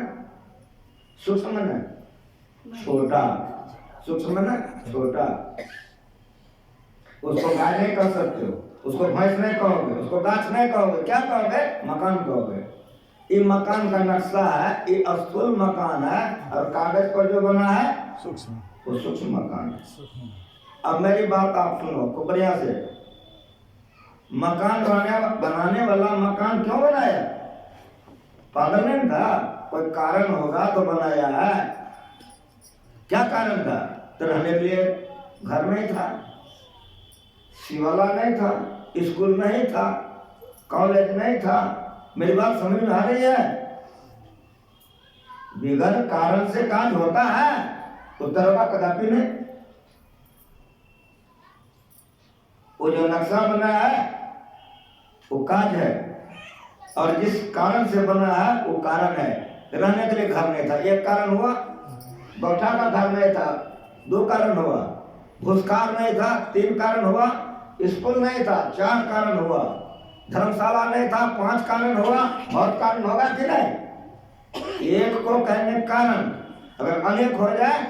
सूक्ष्म ना छोटा, सूक्ष्म ना छोटा। उसको गाय नहीं कह सकते हो, उसको भैंस नहीं कहोगे, उसको गाछ नहीं कहोगे, क्या कहोगे? मकान कहोगे। ये मकान का नक्शा है, ये स्थूल मकान है, और कागज पर जो बना है सूक्ष्म, वो सूक्ष्म मकान है। अब मेरी बात आप सुनो खूब बढ़िया से। मकान बनाने वाला मकान क्यों बनाया? पागल नहीं था, कोई कारण होगा तो बनाया है। क्या कारण था? तो रहने के लिए घर नहीं था, शिवाला नहीं था, स्कूल नहीं था, कॉलेज नहीं था। मेरी बात समझ में आ रही है? बिगड़ कारण से काज होता है, उत्तर होगा कदापि नहीं। वो जो नक्शा बना है वो काज है, और जिस कारण से बना है वो कारण है। रहने के लिए घर नहीं था, एक कारण हुआ। बैठा का घर नहीं था, दो कारण हुआ। भूस्कार नहीं था, तीन कारण हुआ। स्कूल नहीं था, चार कारण हुआ। धर्मशाला नहीं था, पांच कारण हुआ। बहुत कारण होगा कि नहीं? एक को कहने कारण, अगर अनेक हो जाए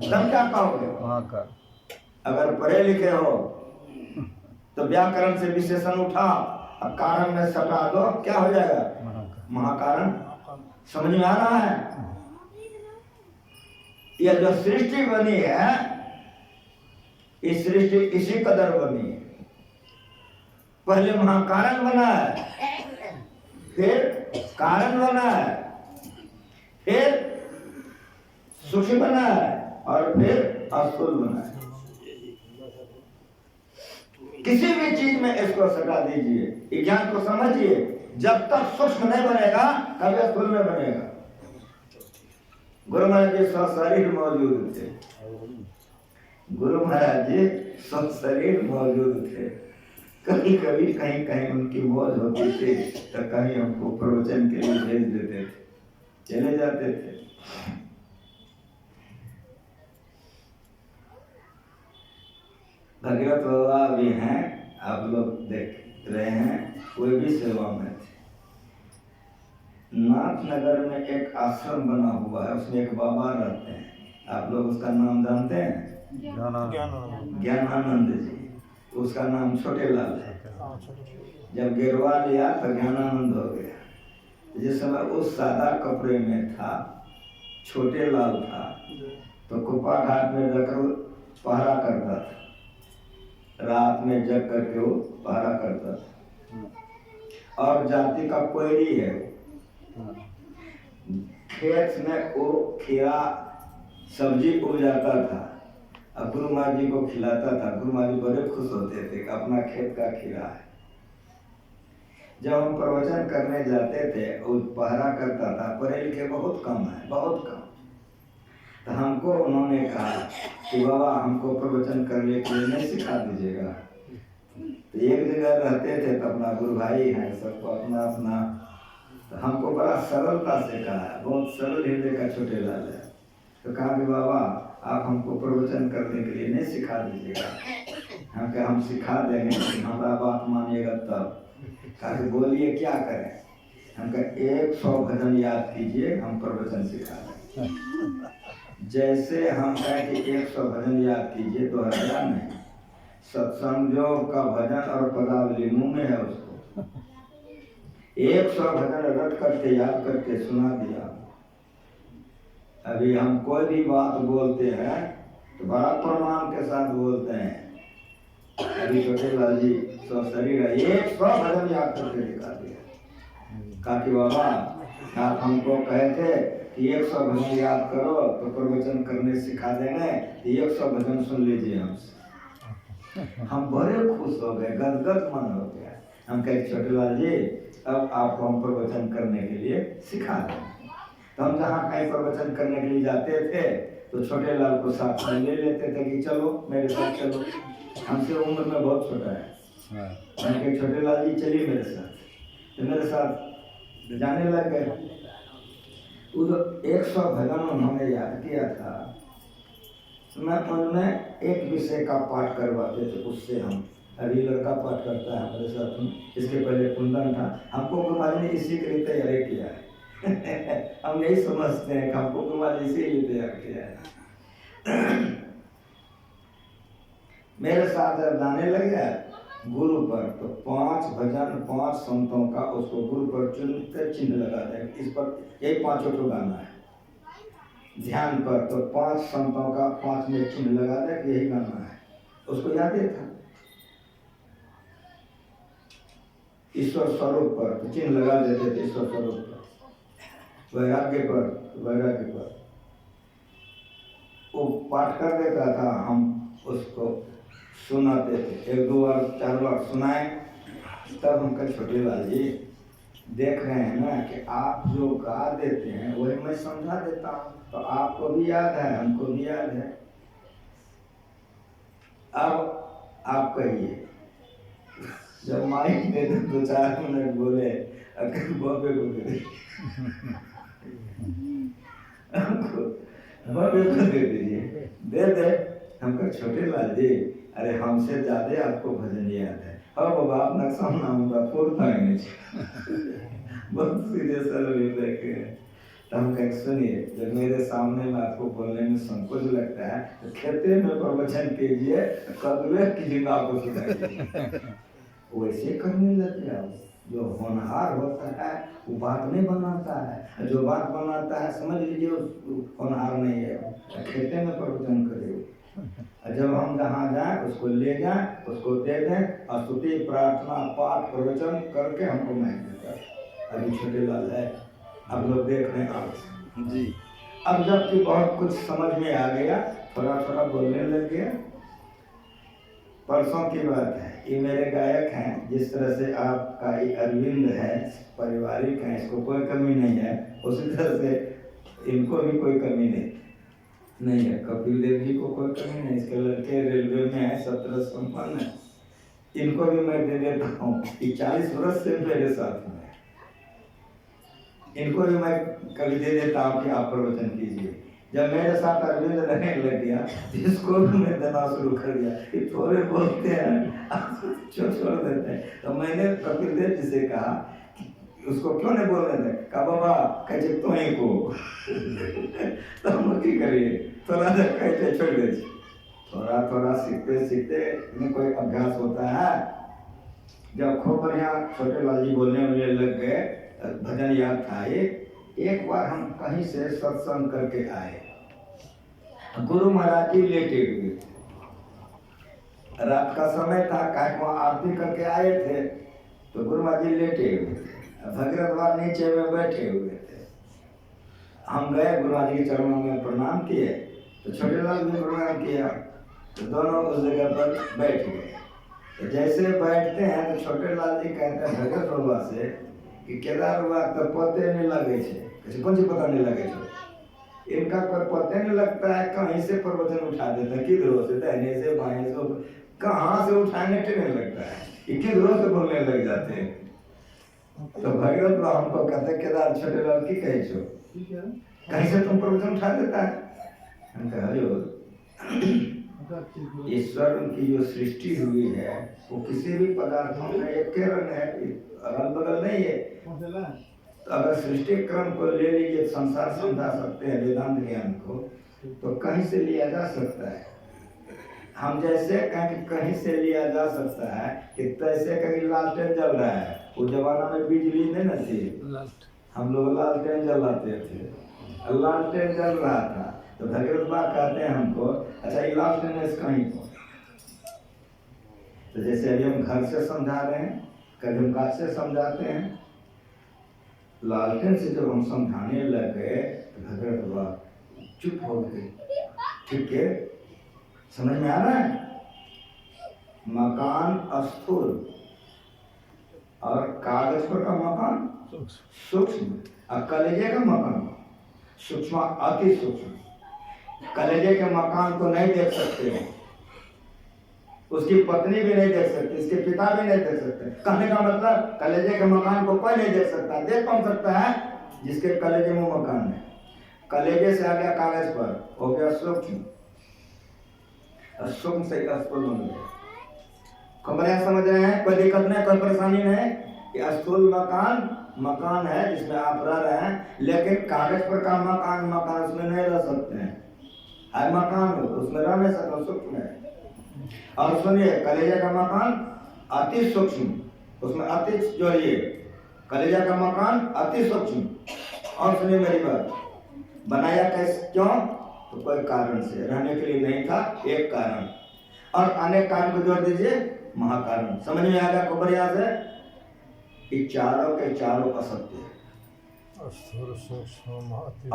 तब क्या कहोगे? महाकाल। अगर पढ़े लिखे हो तो व्याकरण से विशेषण उठाओ, अब कारण में सटा दो, क्या हो जाएगा? महाकारण। समझ में आ रहा है? यह जो सृष्टि बनी है, इस सृष्टि इसी कदर बनी है। पहले महाकारण बना है, फिर कारण बना है, फिर सूक्ष्म बना है, और फिर स्थूल बना है। किसी भी चीज में इसको सटा दीजिए, विज्ञान को समझिए। जब तक सूक्ष्म नहीं बनेगा कभी स्थूल में बनेगा। गुरु महाराज जी शरीर मौजूद थे, गुरु महाराज जी शरीर मौजूद थे। कभी कभी कहीं कहीं उनकी मौज होती थी तो कहीं हमको प्रवचन के लिए भेज देते थे, चले जाते थे। भगवत बाबा भी हैं, आप लोग देख रहे हैं, कोई भी सेवा में थे। नाथनगर में एक आश्रम बना हुआ है, उसमें एक बाबा रहते हैं। आप लोग उसका नाम जानते हैं? ज्ञानानंद जी। उसका नाम छोटे लाल है। जब गिरवा लिया तो ज्ञानानंद हो गया। जिस समय उस सादा कपड़े में था, छोटे लाल था, तो कुपा घाट में जाकर पहरा करता था। रात में जग करके वो पहरा करता था। और जाति का कोयरी है। खेत में वो खीरा सब्जी उग जाता था, अब गुरु महाराज जी को खिलाता था। गुरु महाराज जी बड़े खुश होते थे कि अपना खेत का खीरा है। जब हम प्रवचन करने जाते थे, वो पहरा करता था। पढ़े लिखे बहुत कम है, बहुत कम। तो हमको उन्होंने कहा कि बाबा हमको प्रवचन करने के लिए नहीं सिखा दीजिएगा। तो एक जगह रहते थे तो अपना गुरु भाई हैं, सबको अपना अपना। तो हमको बड़ा सरलता से कहा, बहुत सरल हृदय का छोटे लाल है। तो कहा कि बाबा आप हमको प्रवचन करने के लिए नहीं सिखा दीजिएगा। हम कहा हम सिखा देंगे, हमारा बात मानिएगा तब। कहा कि बोलिए क्या करें? हम कहा 100 भजन याद कीजिए, हम प्रवचन सिखा दें। जैसे हम कहें कि 100 भजन याद कीजिए तो 1000 नहीं, सत्संगयोग का भजन और पदावली मुंह में है उसको। 100 भजन रट करके याद करके सुना दिया। अभी हम कोई भी बात बोलते हैं तो बड़ा प्रमाण के साथ बोलते हैं। अभी छोटे लाल जी शरीर 100 भजन याद करके दिखा दिया। कहा कि बाबा आप हमको कहे थे कि 100 भजन याद करो तो प्रवचन करने सिखा देंगे, 100 भजन सुन लीजिए हमसे। हम बड़े खुश हो गए, गदगद मन हो गया। हम कहे छोटे लाल जी अब आपको हम प्रवचन करने के लिए सिखा दें। तो हम जहाँ कहीं प्रवचन करने के लिए जाते थे तो छोटे लाल को साथ में ले लेते थे कि चलो मेरे साथ चलो। हमसे उम्र में बहुत छोटा है। मैं कहे छोटे लाल जी चलिए मेरे साथ। तो मेरे साथ जाने लग गए। वो जो 100 भजन उन्होंने याद किया था, मैं उनमें एक विषय का पाठ करवाते थे उससे। हम अभी लड़का पाठ करता है हमारे साथ में, इसके पहले कुंदन था। हमको कुमारी ने इसी के लिए तैयारी किया है हम यही समझते हैं कि हमको कुमारी इसीलिए तैयार किया है। मेरे साथ जब जाने लगे गुरु पर, तो 5 भजन 5 संतों का उसको गुरु पर चिन्ह लगा दें। इस पर यही 5 गाना है। ध्यान पर तो 5 संतों का 5 में चिन्ह लगा दे कि यही गाना है। उसको याद ही था। ईश्वर स्वरूप पर तो चिन्ह लगा देते थे, ईश्वर स्वरूप पर। वैराग्य पर वैराग्य पर वो पाठ कर देता था, हम उसको सुनाते थे। 1 2 बार 4 बार सुनाए, तब हम कल छोटे लाल जी देख रहे हैं ना कि आप जो गा देते हैं वही मैं समझा देता हूँ, तो आपको भी याद है, हमको भी याद है। अब आप कहिए, जब माइक दे दे 2-4 मिनट बोले, अगर बाबे को दे बाबे को दे दीजिए, दे हमको छोटे लाल जी। अरे हमसे ज्यादा आपको भजन याद है। हाँ बाबा, आप नक्शा नाऊंगा फोर पाएंगे बहुत सीधे सरल देखे। तो हम कह सुनिए, जब मेरे सामने में आपको बोलने में संकोच लगता है तो खेते में प्रवचन कीजिए, कदवे की जिंदा आपको सुनाइए। वैसे करने लगे आप। जो होनहार होता है वो बात नहीं बनाता है, जो बात बनाता है समझ लीजिए होनहार नहीं है। खेते में प्रवचन करे, जब हम जहाँ जाए उसको ले जाए, उसको दे दें, स्तुति प्रार्थना पाठ प्रवचन करके हमको मैं देता। अभी छोटे लाल है, अब लोग देख रहे हैं आप जी। अब जबकि बहुत कुछ समझ में आ गया, थोड़ा थोड़ा बोलने लग गया। परसों की बात है, ये मेरे गायक हैं। जिस तरह से आपका ये अरविंद है, पारिवारिक है, इसको कोई कमी नहीं है, उसी तरह से इनको भी कोई कमी नहीं है। कपिल देव जी को कोई कमी नहीं, इसके लड़के रेलवे में है, 17 संपन्न है। इनको भी मैं दे देता हूँ, 40 वर्ष से मेरे साथ में। इनको भी मैं कभी दे देता हूँ कि आप प्रवचन कीजिए। जब मेरे साथ अरविंद रहने लग गया, इसको भी मैं देना शुरू कर दिया। ये थोड़े बोलते हैं, छोड़ देते हैं। तो मैंने कपिल देव जी से कहा उसको क्यों नहीं बोलने दे, कहा बाबा कैसे तो ही को तो हम की करिए, थोड़ा सा कैसे छोड़ दे। थोड़ा थोड़ा सीखते सीखते में कोई अभ्यास होता है। जब खूब बढ़िया छोटे लाल जी बोलने लग गए, भजन याद था। एक बार हम कहीं से सत्संग करके आए, गुरु महाराज जी लेटे हुए थे, रात का समय था, कहीं वहाँ आरती करके आए थे। तो गुरु महाराज जी लेटे हुए थे, भगीरथ बाबा नीचे में बैठे हुए थे। हम गए गुरु महाराज जी के चरणों में प्रणाम किए, तो छोटे लाल भी प्रणाम किया, तो दोनों उस जगह पर बैठ गए। तो जैसे बैठते हैं तो छोटे लाल जी कहते हैं भगत बाबा से कि केदार बाबा तो पते नहीं लगे छे, कौन सी पता नहीं लगे छे। इनका कोई पते नहीं लगता है, कहीं से प्रवचन उठा देते हैं, किधरों से, दाहिने से बाएं से, कहाँ से उठाने के नहीं लगता है, किधरों से बोलने लग जाते हैं। तो भगवत बाबा हमको कहते केदार छोटे लाल की कहे छो, कहीं से तुम प्रवचन उठा देता है। हम कहा ईश्वर की जो सृष्टि हुई है वो किसी भी पदार्थों में एक रंग है, अगल बगल नहीं है। तो अगर सृष्टि क्रम को ले लीजिए, संसार समझा सकते हैं वेदांत ज्ञान को, तो कहीं से लिया जा सकता है। हम जैसे कहीं से लिया जा सकता है कि तैसे कहीं लालटेन जल रहा है। उस जमाना में बिजली नहीं न थी, हम लोग लालटेन जलाते थे, लालटेन जल रहा था। तो भगवत बाबा कहते हैं हमको, अच्छा ये लालटेन कहीं को, तो जैसे अभी हम घर से समझा रहे हैं, कभी हम काट से समझाते हैं, लालटेन से जब हम समझाने लग गए तो भगवत बाबा चुप हो गए। ठीक है, समझ में आ रहा है? मकान स्थूल और कागज पर का मकान सूक्ष्म, और कलेजे का मकान सूक्ष्म, अति सूक्ष्म। कलेजे के मकान को नहीं देख सकते हो, उसकी पत्नी भी नहीं देख सकती, उसके पिता भी नहीं देख सकते। कहने का मतलब कलेजे के मकान को कोई नहीं देख सकता। देख कौन सकता है? जिसके कलेजे में मकान है। कलेजे से आ गया कागज पर, हो गया सूक्ष्म, सूक्ष्म से स्थूल बन गया। खबरें समझ रहे हैं? कोई दिक्कत नहीं, कोई परेशानी नहीं। ये स्थूल मकान है जिसमें आप रह रहे हैं, लेकिन कागज पर का मकान उसमें नहीं रह सकते हैं। है मकान उसमें रह नहीं सकते, सूक्ष्म है। और सुनिए, कलेजा का मकान अति सूक्ष्म, उसमें अति जोड़िए, कलेजा का मकान अति सूक्ष्म। और सुनिए मेरी बात, बनाया कैसे, क्यों? तो कोई कारण से, रहने के लिए नहीं था, एक कारण, और अनेक कारण को जोड़ दीजिए, महाकारण। समझ में आ गया कुबरिया से? ये चारों के चारों असत्य है।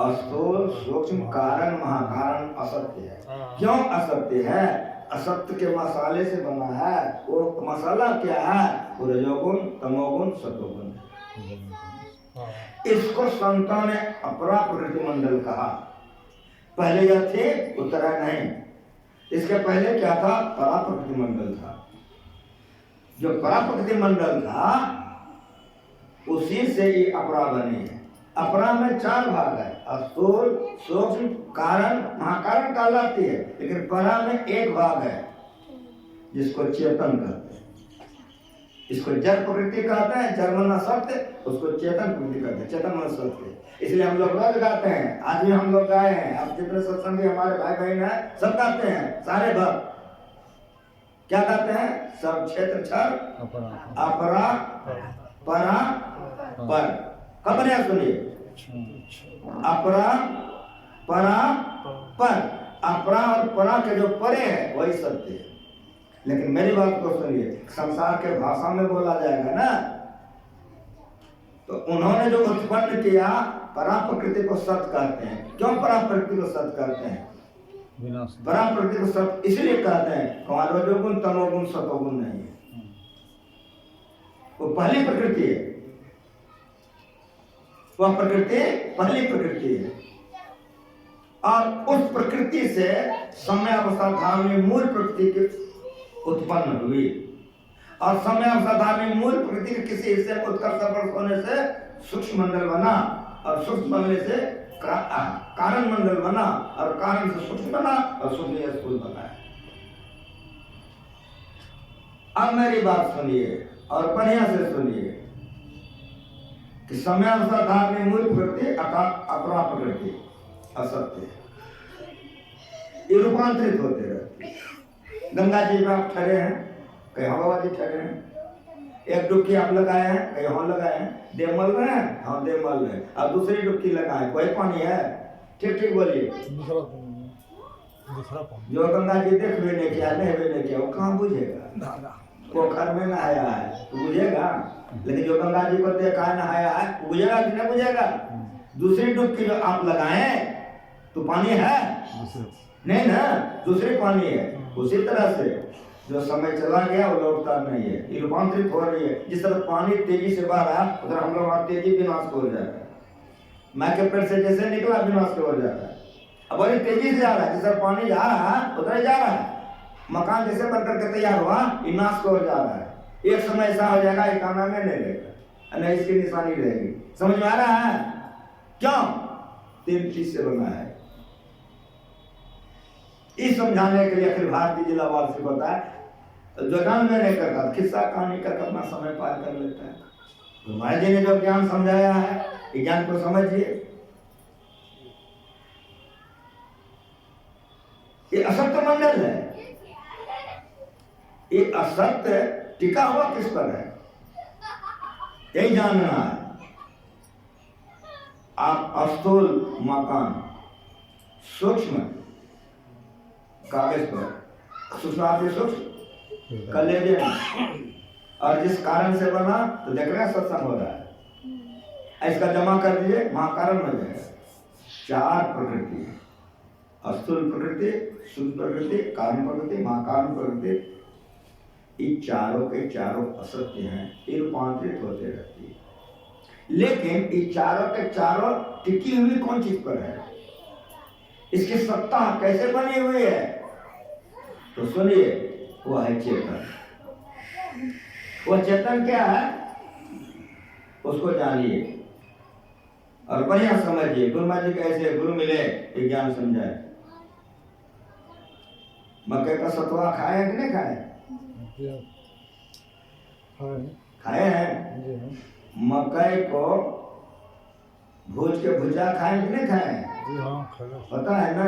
स्थूल सूक्ष्म कारण महाकारण असत्य है। क्यों असत्य है? असत्य के मसाले से बना है। वो मसाला क्या है? वो रजोगुण, तमोगुण, सतोगुण है। इसको संतों ने अपरा प्रकृति मंडल कहा। पहले यह थे उत्तरा नहीं, इसके पहले क्या था? परा प्रकृति मंडल था। जो परा प्रकृति मंडल था उसी से ये अपरा बनी है। अपरा में 4 भाग है, स्थूल, सूक्ष्म, कारण, महाकारण कहलाती है। लेकिन परा में 1 भाग है जिसको चेतन कहते हैं। इसको जड़ प्रकृति कहते हैं, जड़ सत्य, उसको चेतन प्रकृति कहते हैं, चेतन मन सत्य। इसलिए हम लोग रोज गाते हैं, आज भी हम लोग गाए हैं, आप जितने सत्संगी हमारे भाई बहन हैं सब गाते हैं, सारे भक्त क्या गाते हैं? सब क्षेत्र क्षर अपरा परा पर। खबर है? सुनिए, अपरा परा पर। अपरा और परा के जो परे है वही सत्य है। लेकिन मेरी बात को सुनिए, संसार के भाषा में बोला जाएगा ना, तो उन्होंने जो उत्पन्न किया, परा प्रकृति को सत्य कहते हैं। क्यों परा प्रकृति को सत्य कहते हैं? परा प्रकृति को सत्य इसलिए कहते हैं, हमारा रजोगुण, तमोगुण, सतोगुण नहीं है, वो पहली प्रकृति है। वह प्रकृति पहली प्रकृति है, और उस प्रकृति से समय अवसाधारणी मूल प्रकृति की उत्पन्न हुई। और समय अवसाधारणी मूल प्रकृति के किसी हिस्से में उत्कर्ष होने से सूक्ष्म मंडल बना, और सूक्ष्म बनने से कारण मंडल बना, और कारण से सूक्ष्म बना, और सूक्ष्म से स्थूल बना है। अब मेरी बात सुनिए और बढ़िया से सुनिए कि समय अवसाधारणी मूल प्रकृति अर्थात अपरा प्रकृति असत्य है, ये रूपांतरित होते रहते। गंगा जी में आप ठहरे हैं, कहीं हवा जी ठहरे हैं, एक डुबकी आप लगाए हैं, कहीं यहाँ लगाए हैं, देव मल रहे हैं, हाँ देव मल रहे हैं, अब दूसरी डुबकी लगाए, कोई पानी है? ठीक ठीक बोलिए। जो गंगा जी देख भी नहीं किया, नहीं भी नहीं किया, वो कहाँ बुझेगा? पोखर में नहाया है तो बुझेगा, लेकिन जो गंगा जी को देखा नहाया है वो बुझेगा कि नहीं बुझेगा? दूसरी डुबकी जो आप लगाए तो पानी है नहीं ना, दूसरी पानी है। उसी तरह से जो समय चला गया वो लौटता नहीं है, ये रूपांतरित हो रही है। जिस तरह पानी तेजी से बह रहा है उधर हम लोग तेजी विनाश को हो जाता है। माँ के पेट से जैसे निकला विनाश को हो जाता है, अब बड़ी तेजी से जा रहा है। जिस तरह पानी जा रहा है उधर जा रहा है। मकान जैसे बनकर के तैयार हुआ विनाश को हो जा रहा है। एक समय ऐसा हो जाएगा ये काना में नहीं रहेगा, नहीं इसकी निशानी रहेगी। समझ में आ रहा है? क्यों? 3 चीज से बना है। इस समझाने के लिए अखिल भारतीय जिला वार्षिक होता है, जो ज्ञान में नहीं करता खिस्सा कहानी करके अपना समय पार कर लेता है। तो महाराज जी ने जो ज्ञान समझाया है, ये ज्ञान को समझिए। ये असत्य मंडल है, ये असत्य टिका हुआ किस पर है यही जानना है। आप स्थूल मकान सूक्ष्म कागज पर, सूक्ष्म सूक्ष्म कलेजे में, और जिस कारण से बना तो देख रहे हैं सत्संग हो रहा है, इसका जमा कर दिए महाकारण में जाएगा। 4 प्रकृति है, स्थूल प्रकृति, सूक्ष्म प्रकृति, कारण प्रकृति, महाकारण प्रकृति। ये चारों के चारों असत्य हैं, ये रूपांतरित होते रहती है। लेकिन ये चारों के चारों टिकी हुई कौन चीज पर है? इसकी सत्ता कैसे बनी हुई है? तो सुनिए, वो है चेतन। वो चेतन क्या है उसको जानिए और बढ़िया समझिए। गुरु महाराज जी कैसे गुरु मिले ये ज्ञान समझाए। मक्के का सतुआ खाए कि नहीं खाए? खाए हैं। मकई को भूज के भुजा खाए कि नहीं खाए? पता है ना।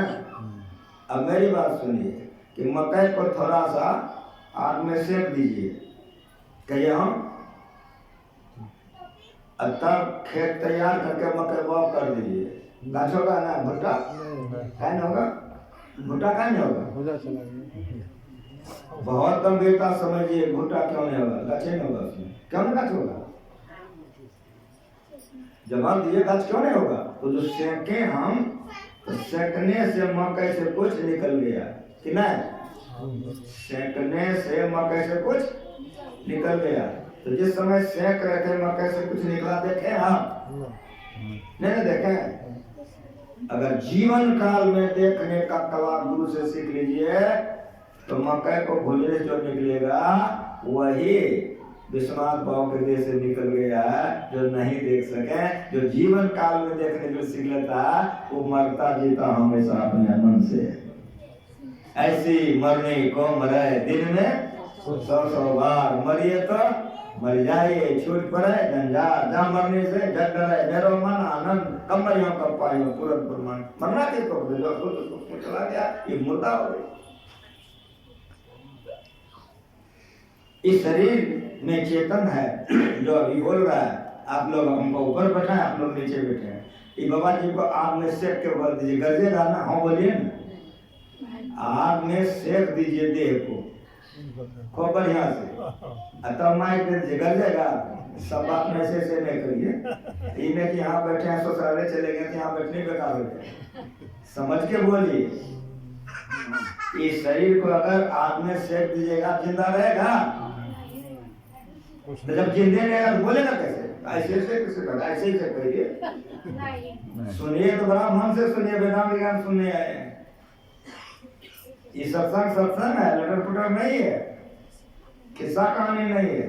अब मेरी बात सुनिए कि मकई को थोड़ा सा आग में सेक दीजिए, कहिए हम, तब खेत तैयार करके मकई बॉब कर दीजिए, गाछ होगा ना? भुट्टा खाए नहीं होगा? भुट्टा खाए नहीं होगा? बहुत गंभीरता समझिए। भुट्टा क्यों नहीं होगा? गाछे नहीं होगा उसमें, क्यों नहीं गाछ होगा? जवाब दिए, गाछ क्यों नहीं होगा? तो जो सेके हम, तो सेकने से मकई से कुछ निकल गया कि नहीं? सेकने से मकई से कुछ निकल गया। तो जिस समय सेक रहे थे मकई से कुछ निकला देखे हम? नहीं देखे। अगर जीवन काल में देखने का कला गुरु से सीख लीजिए तो मकई को भूलने से जो निकलेगा वही विश्वनाथ बाबू के देश से निकल गया है। जो नहीं देख सके, जो जीवन काल में देखने को सीख लेता वो मरता जीता हमेशा अपने मन से। ऐसी मरने को मरे दिन में 100 बार, मरिए तो मर जाइए, छूट पड़े जंजार। जहाँ मरने से डर डरे मेरो मन आनंद कमरियों का पायो तुरंत प्रमाण। मरना किसको? जो चला गया ये मुर्दा हो गई। इस शरीर में चेतन है जो अभी बोल रहा है। आप लोग हमको ऊपर बैठा है, आप लोग नीचे बैठे हैं। ये बाबा जी को आग में सेक के बोल दीजिए, गरजेगा ना? हाँ बोलिए ना। आग में सेक दीजिए देह को खूब बढ़िया से, तब माइक दे दीजिए, गरजेगा। सब बात में ऐसे नहीं करिए। ये नहीं कि यहाँ बैठे हैं ससुराले चले गए, यहाँ बैठने बेकार हो गए। समझ के बोलिए। इस शरीर को अगर आग में सेक दीजिएगा जिंदा रहेगा, तो जब जिंदे रहेगा तो बोलेगा कैसे? ऐसे कैसे कर? ऐसे ही से कहिए। सुनिए तो बड़ा मन से सुनिए, वेदांत ज्ञान सुनने आए हैं। ये सत्संग है, लटर पुटर नहीं है, किस्सा कहानी नहीं है।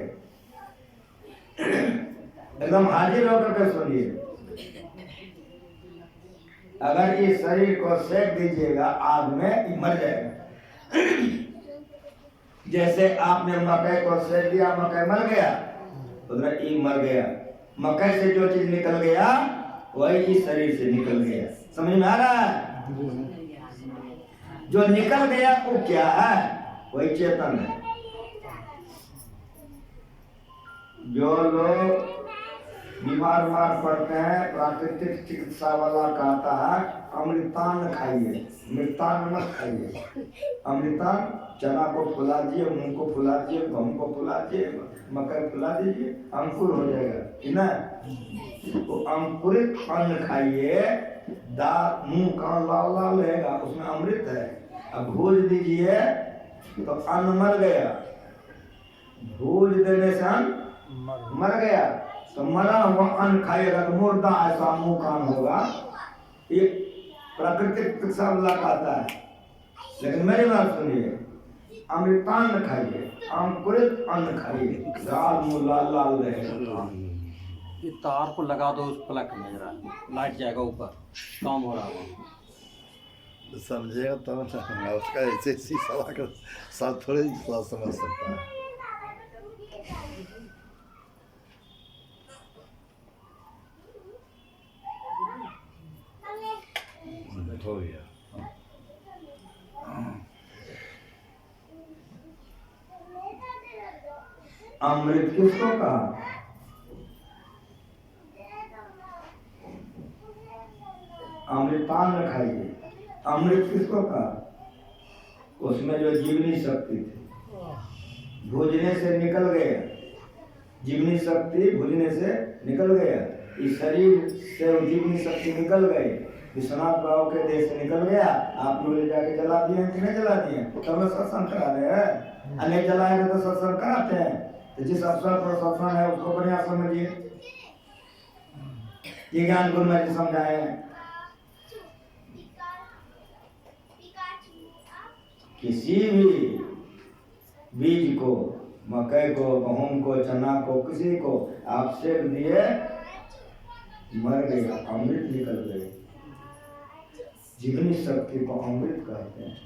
एकदम हाजिर होकर के सुनिए। अगर इस शरीर को सेक दीजिएगा आग में, मर जाएगा। जैसे आपने मकई को सेक दिया, मकई मर गया, उधर ई मर गया। मकई से जो चीज निकल गया वही इस शरीर से निकल गया। समझ में आ रहा है? जो निकल गया वो क्या है? वही चेतन है। जो लोग बीमार पड़ते हैं, प्राकृतिक चिकित्सा वाला कहता है अमृतान खाइए, मृतान मत खाइए। अमृतान चना को फुला दिए, मूंग को फुला दिए, गेहूं को फुला दिए, मकई फुला दीजिए, अंकुर हो जाएगा कि ना? तो अंकुरित अन्न खाइए, दांत मुंह का लाल लाल रहेगा, उसमें अमृत है। अब भूज दीजिए तो अन्न मर गया। भूज देने से अन्न मर गया। तो मरा हुआ अन्न खाइएगा तो मुर्दा ऐसा मुंह कान होगा। ये प्राकृतिक चिकित्सा वाला कहता है। लेकिन मेरी बात सुनिए, अमृतान्न खाइए, अंकुरित अन्न खाइए, लाल मुंह लाल लाल रहेगा। ये तार को लगा दो उस प्लग में, जरा लाइट जाएगा ऊपर, काम हो रहा है। समझेगा तो उसका ऐसे सवाल का साथ थोड़े समझ सकता है। हो गया। अमृत किसको कहा? अमृतान्न खाइए। अमृत किसको कहा? उसमें जो जीवनी शक्ति थी, भूजने से निकल गया। जीवनी शक्ति भूजने से निकल गया। इस शरीर से जीवनी शक्ति निकल गई, विश्वनाथ बाबू के देश से निकल गया। आप लोग ले जाके जला दिए कि नहीं जला दिए? तब सत्संग करा रहे हैं। नहीं जलाएंगे तो सत्संग कराते हैं। तो जिस अवसर पर सत्संग है उसको बढ़िया समझिए। ये ज्ञान गुरु महाराज समझाए हैं। किसी भी बीज को, मकई को, गेहूं को, चना को, किसी को आप सेक दिए, मर गया, अमृत निकल गए। जीवनी शक्ति को अमृत कहते हैं,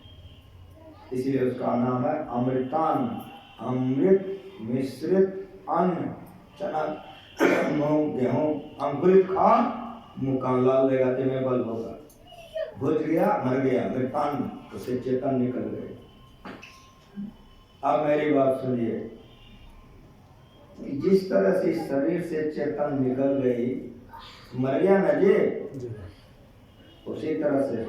इसलिए उसका नाम है अमृतान। अमृत मिश्रित अन्न, चना, मूंग, गेहूं अंकुरित खा, मुंह कान लाल लगाते में बल होगा। बुझ गया, मर गया, मृतान, उसे चेतन निकल गए। अब मेरी बात सुनिए, जिस तरह से इस शरीर से चेतन निकल गई, मर गया ना जी, उसी तरह से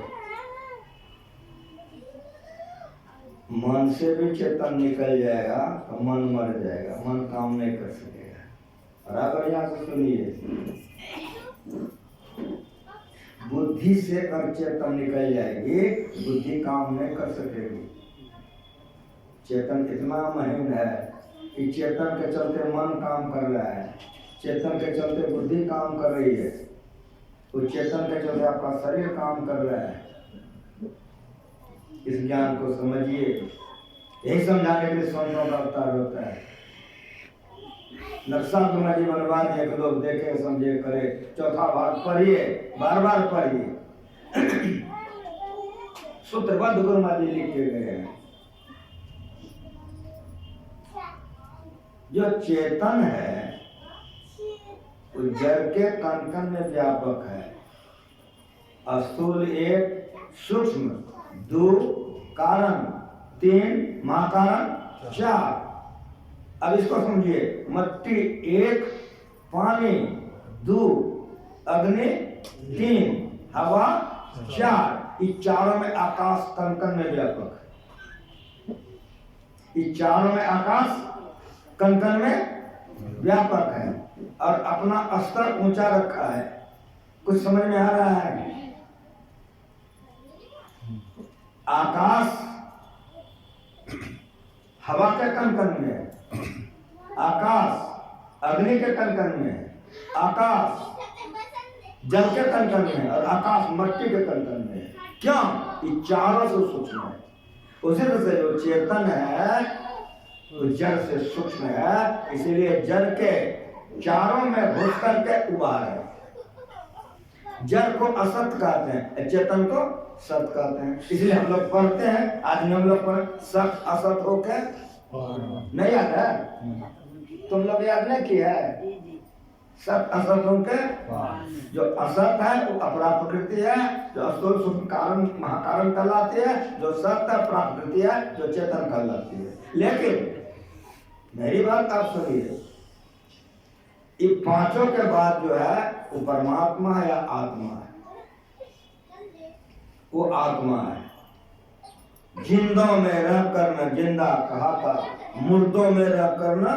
मन से भी चेतन निकल जाएगा तो मन मर जाएगा, मन काम नहीं कर सकेगा। बराबर यहाँ से सुनिए, बुद्धि से कर चेतन निकल जाएगी, बुद्धि काम नहीं कर सकेगी। चेतन इतना महीन है कि चेतन के चलते मन काम कर रहा है, चेतन के चलते बुद्धि काम कर रही है, तो चेतन के चलते आपका शरीर काम कर रहा है। इस ज्ञान को समझिए, यही समझाने के लिए संतों का अवतार होता है। नक्शा तुम्हारी बनवा दिए, लोग देखे समझे करे, चौथा भाग पढ़िए, बार बार पढ़िए। सूत्रबद्ध गुरुमा जी लिख के गए हैं। जो चेतन है वो जड़ के कण कण में व्यापक है। स्थूल एक, सूक्ष्म दो, कारण तीन, महाकारण चार। अब इसको समझिए, मट्टी एक, पानी दो, अग्नि तीन, हवा चार। इस चारों में आकाश कण कण में व्यापक है। इस चारों में आकाश कण कण में व्यापक है और अपना स्तर ऊंचा रखा है। कुछ समझ में आ रहा है? आकाश हवा के कण कण में, आकाश अग्नि के कण कण में, आकाश जल के कण कण में और आकाश मिट्टी के कण कण में। क्यों? ये चारों से सूक्ष्म है। उसी तरह से जो चेतन है वो जड़ से सूक्ष्म है, इसीलिए जड़ के चारों में घुस करके उबार है। जड़ को असत कहते हैं, चेतन को सत कहते हैं। इसलिए हम लोग पढ़ते हैं, आज हम लोग पढ़ सत असत होके नहीं याद है? तुम लोग याद नहीं किया है? सत असत होके, जो असत है वो अपरा प्रकृति है, जो स्थूल सूक्ष्म कारण महाकारण कहलाती है, जो सत है प्रकृति है, जो चेतन कहलाती है। लेकिन मेरी बात आप सुनिए, ये पांचों के बाद जो है वो परमात्मा है या आत्मा है? वो आत्मा है। जिंदों में रह करना जिंदा कहा था, मुर्दों में रह करना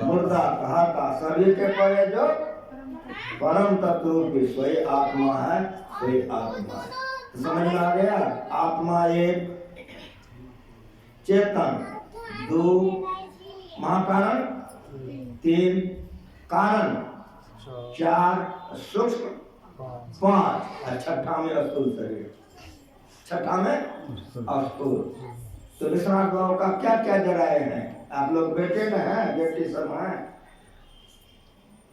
मुर्दा कहा था। सभी के परे जो परम तत्व रूपी सोई आत्मा है, सोई आत्मा है। समझ में आ गया? आत्मा एक, चेतन दो, महाकारण तीन, कारण चार, सूक्ष्म पांच, छठा में स्थूल शरीर, छठा में स्थूल। तो विश्वनाथ बाबू का क्या क्या जलाए हैं? आप लोग बेटे में हैं, बेटी सब हैं।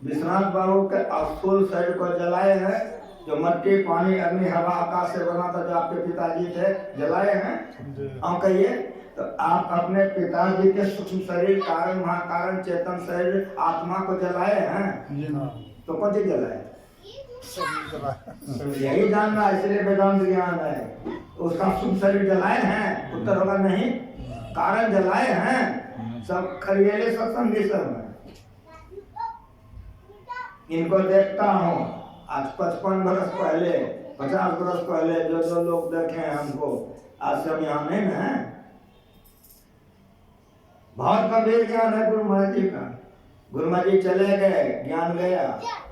विश्वनाथ बाबू के स्थूल शरीर को जलाए हैं, जो मिट्टी पानी अग्नि हवा आकाश से बना था, जो आपके पिताजी थे, जलाए हैं। और कहिए तो आप अपने पिताजी के सूक्ष्म शरीर कारण महाकारण चेतन शरीर आत्मा को जलाए हैं? तो कौन चीज जलाए? यही जानना, इसलिए वेदांत ज्ञान है। उसका सूक्ष्म शरीर जलाए हैं? उत्तर होगा नहीं। कारण जलाए हैं, सब खरियाले सत्संगी सब है। इनको देखता हूँ आज 55 बरस पहले, 50 बरस पहले जो लोग देखे हैं हमको, आज सब यहाँ नहीं है। बहुत गंभीर ज्ञान है गुरु महाराज जी का। गुरु महाराज जी चले गए, ज्ञान गया।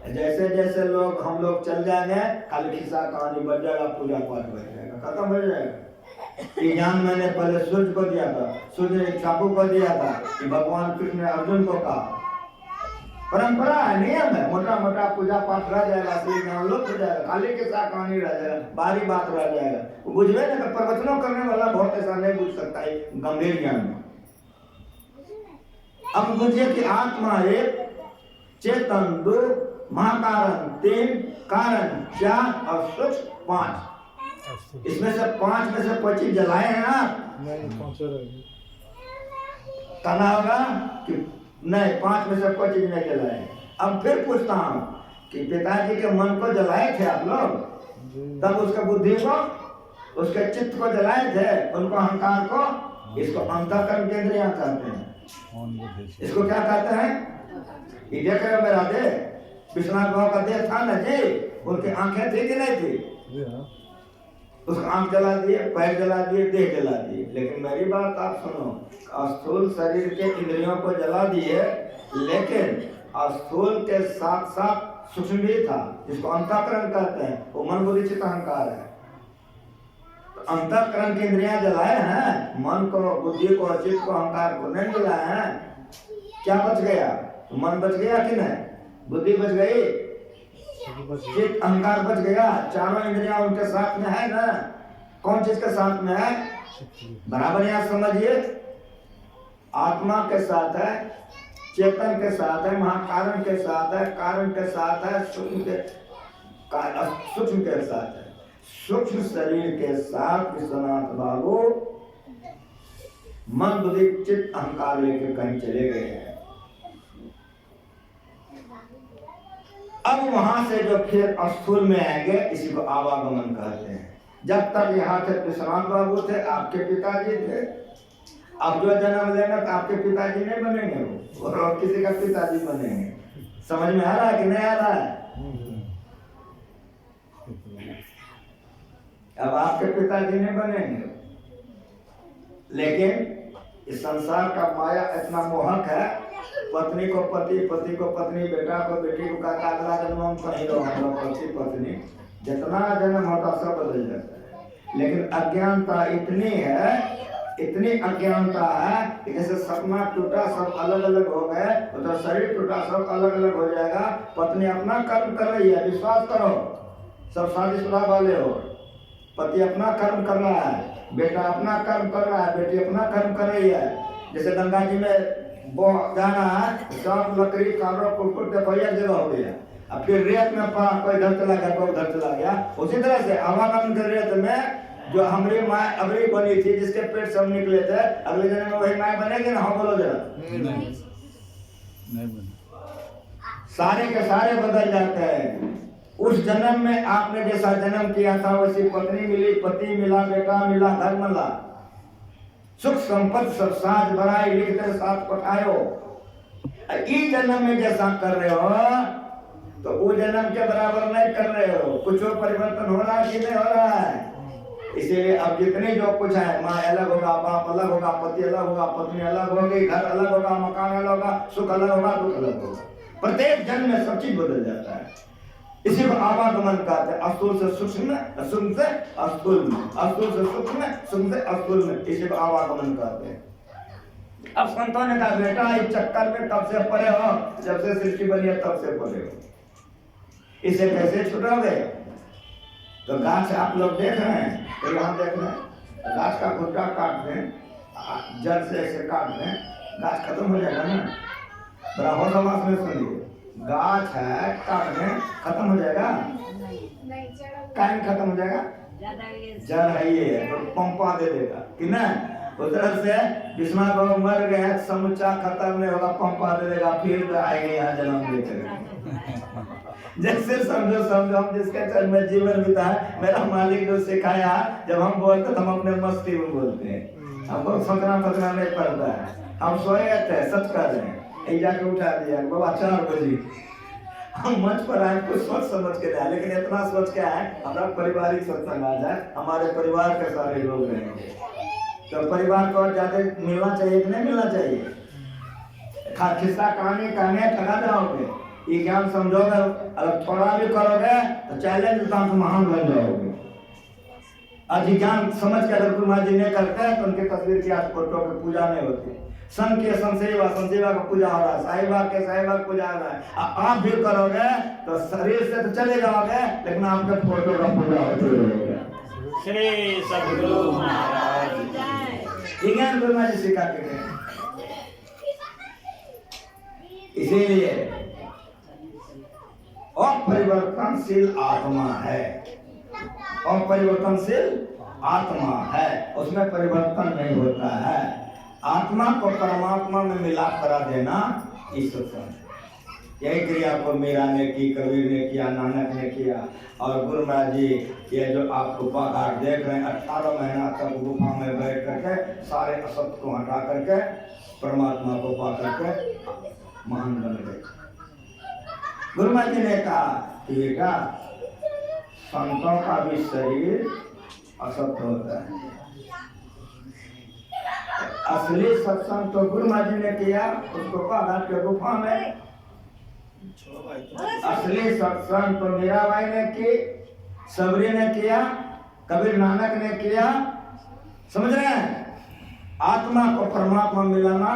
जैसे जैसे लोग हम लोग चल जाएंगे, खाली खिस्सा कहानी बच जाएगा, पूजा पाठ बच जाएगा, खत्म हो जाएगा। ये ज्ञान मैंने पहले सूर्य को दिया था, सूर्य ने चाकू को दिया था, कि भगवान कृष्ण ने अर्जुन को कहा। परंपरा है, नियम है। मोटा मोटा पूजा पाठ रह जाएगा, असली ज्ञान लुप्त हो जाएगा, खाली किस्सा कहानी रह जाएगा, बारी बात रह जाएगा। बुझवे ना, प्रवचनों करने वाला बहुत ऐसा नहीं बुझ सकता है गंभीर ज्ञान में। अब बुझिए कि आत्मा एक, चेतन दो, महाकारण तीन, कारण चार और सूक्ष्म पांच। इसमें से पांच में से कोई चीज जलाए हैं आप? कहना होगा कि नहीं, पांच में से कोई चीज नहीं जलाए। अब फिर पूछता हूं कि पिताजी के मन को जलाए थे आप लोग? तब उसके बुद्धि को, उसके चित्त को जलाए थे, उनको अहंकार को। इसको अंतःकरण केंद्रियां कहते हैं। इसको क्या कहते हैं? ये देख रहे हो मेरा देह, विश्वनाथ बाबा का देह था ना जी, उनकी आंखें थी कि नहीं थी? उसका आंख जला दिए, पैर जला दिए, देह जला दिए। लेकिन मेरी बात आप सुनो, स्थूल शरीर के इंद्रियों को जला दिए, लेकिन स्थूल के साथ साथ सूक्ष्म भी था, जिसको अंतःकरण कहते हैं। वो मन बुद्धि चित्त अहंकार है। तो अंतःकरण की इंद्रियां जलाए हैं, मन को, बुद्धि को, चित्त को, अहंकार को नहीं जलाए हैं। क्या बच गया? तो मन बच गया कि नहीं? बुद्धि बच गई, चित्त अहंकार बच गया। चारों इंद्रियां उनके साथ में है ना। कौन चीज के साथ में है? बराबर यहाँ समझिए, आत्मा के साथ है, चेतन के साथ है, महाकारण के साथ है, कारण के साथ है, सूक्ष्म के साथ है। सूक्ष्म शरीर के साथ विश्वनाथ बाबू मन बुद्धि चित्त अहंकार लेकर कहीं चले गए हैं। अब वहां से जो फिर स्थूल में आएंगे, इसी को आवागमन कहते हैं। जब तक यहाँ थे विश्वनाथ बाबू थे, आपके पिताजी थे। अब जो जन्म लेना तो आपके पिताजी नहीं बनेंगे, वो और किसी का पिताजी बनेंगे। समझ में आ रहा है कि नहीं आ रहा है? अब आपके पिताजी नहीं बनेंगे, लेकिन इस संसार का माया इतना मोहक है। पत्नी को पति, पति को पत्नी, बेटा को बेटी को कहता अगला जन्म हम कहीं रहो, हम लोग पति पत्नी, जितना जन्म होता सब बदल जाता है। लेकिन अज्ञानता इतनी है, इतनी अज्ञानता है कि जैसे सपना टूटा सब अलग अलग हो गए, तो शरीर टूटा सब अलग अलग हो जाएगा। पत्नी अपना कर्म कर रही है, विश्वास करो, सब शादीशुदा वाले हो। पति अपना कर्म कर रहा है, बेटा अपना कर्म कर रहा है, बेटी अपना कर्म कर रही है। जैसे गंगा जी में वो जाना है, सब लकड़ी कारो कुकुर के कोई एक जगह हो गया, अब फिर रेत में पा कोई इधर चला गया, कोई उधर चला गया। उसी तरह से आवागमन के रेत में जो हमारी माँ अबरी बनी थी, जिसके पेट से हम निकले थे, अगले जन्म में वही माँ बनेगी ना? हाँ बोलो जरा। नहीं बने। सारे के सारे बदल जाते हैं। उस जन्म में आपने जैसा जन्म किया था वैसी पत्नी मिली, पति मिला, बेटा मिला, घर मिला, सुख संपत्ति सब साथ बढ़ाई लिखते साथ पठायो। इस जन्म में जैसा कर रहे हो तो वो जन्म के बराबर नहीं कर रहे हो। कुछ और परिवर्तन हो रहा है कि नहीं हो रहा है? इसीलिए अब जितने जो कुछ है, माँ अलग होगा, बाप अलग होगा, पति अलग होगा, पत्नी अलग होगी, घर अलग होगा, मकान अलग होगा, सुख अलग होगा, दुख अलग होगा। प्रत्येक जन्म में सब चीज बदल जाता है। इसी को आवागमन कहते हैं। स्थूल से सूक्ष्म, सूक्ष्म से स्थूल में, स्थूल से सूक्ष्म, सूक्ष्म से स्थूल में, इसी को आवागमन कहते हैं। अब संतों ने कहा बेटा इस चक्कर में कब से पड़े हो? जब से सृष्टि बनी है तब से पड़े हो। इसे कैसे छुटोगे? तो गाछ आप लोग देख रहे हैं, तो यहाँ देख रहे हैं, गाछ का खुट्टा काट दें, जड़ से ऐसे काट दें, गाछ खत्म हो जाएगा ना। बड़ा होश आवाज में सुनिए, गाछ है काट दें खत्म हो जाएगा? काहे खत्म हो जाएगा? जड़ है ये, तो पंपा दे देगा कि ना। उधर से विश्वनाथ बाबू मर गए, समुच्चा खत्म नहीं होगा, पंपा दे देगा, फिर आएंगे यहाँ जन्म लेकर। जैसे समझो हम जिसके चरण में जीवन बिताए, मेरा मालिक जो सिखाया, जब हम बोलते तो हम अपने मस्ती में बोलते हैं, हमको सोचना फसना नहीं पड़ता है। हम सोए थे, सच कर रहे हैं, जाके उठा दिया बाबा 4 बजे। हम मंच पर आए कुछ सोच समझ के आए, लेकिन इतना सोच के आए हमारा पारिवारिक सत्संग आ जाए, हमारे परिवार के सारे लोग रहेंगे, तो परिवार को ज्यादा मिलना चाहिए कि नहीं मिलना चाहिए? खिस्सा कहानी कहने ठगा जाओगे, ये ज्ञान समझोगे, अगर थोड़ा भी करोगे तो चैलेंज तो महान बन जाओगे। आज ज्ञान समझ के अगर गुरु महाराज जी नहीं करते हैं तो उनके तस्वीर की आज फोटो की पूजा नहीं होती। संत के संसेवा का पूजा हो रहा है, साहिबा का पूजा हो रहा है। आप भी करोगे तो शरीर से तो चले जाओगे, लेकिन आपके फोटो का पूजा होती रहेगा। श्री सद्गुरु महाराज ज्ञान गुरु महाराज जी सिखाते हैं। इसीलिए अपरिवर्तनशील आत्मा है, अपरिवर्तनशील आत्मा है, उसमें परिवर्तन नहीं होता है। आत्मा को परमात्मा में मिलाप करा देना ईश्वर है। यही क्रिया को मीरा ने की, कबीर ने किया, नानक ने किया। और गुरु महाराज जी ये जो आप गुफा घाट देख रहे हैं, 18 महीना तक गुफा में बैठ करके सारे असत्य को हटा करके परमात्मा को पा करके महान बन गए। गुरु महाराज जी ने कहा कि बेटा संतों का भी शरीर असत्य होता है। असली सत्संग तो गुरु महाराज जी ने किया उस गुफा घाट के गुफा में। असली सत्संग तो मीराबाई ने की, सबरी ने किया, कबीर नानक ने किया। समझ रहे हैं? आत्मा को परमात्मा मिलाना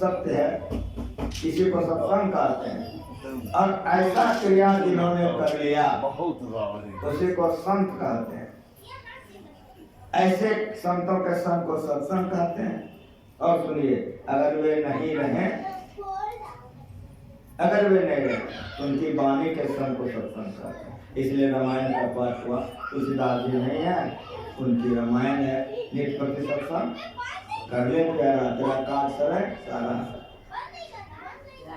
सत्य है, इसी को सत्संग कहते हैं। और ऐसा क्रिया जिन्होंने कर लिया उसी को संत कहते हैं। ऐसे संतों के संग को सत्संग कहते हैं। और सुनिए, अगर वे नहीं रहे तो उनकी वाणी के संग को सत्संग कहते हैं। इसलिए रामायण का पाठ हुआ, तुलसीदास जी नहीं है, उनकी रामायण है। नित्य प्रति सत्संग कर ले प्यारा, तेरा काज सरे सारा,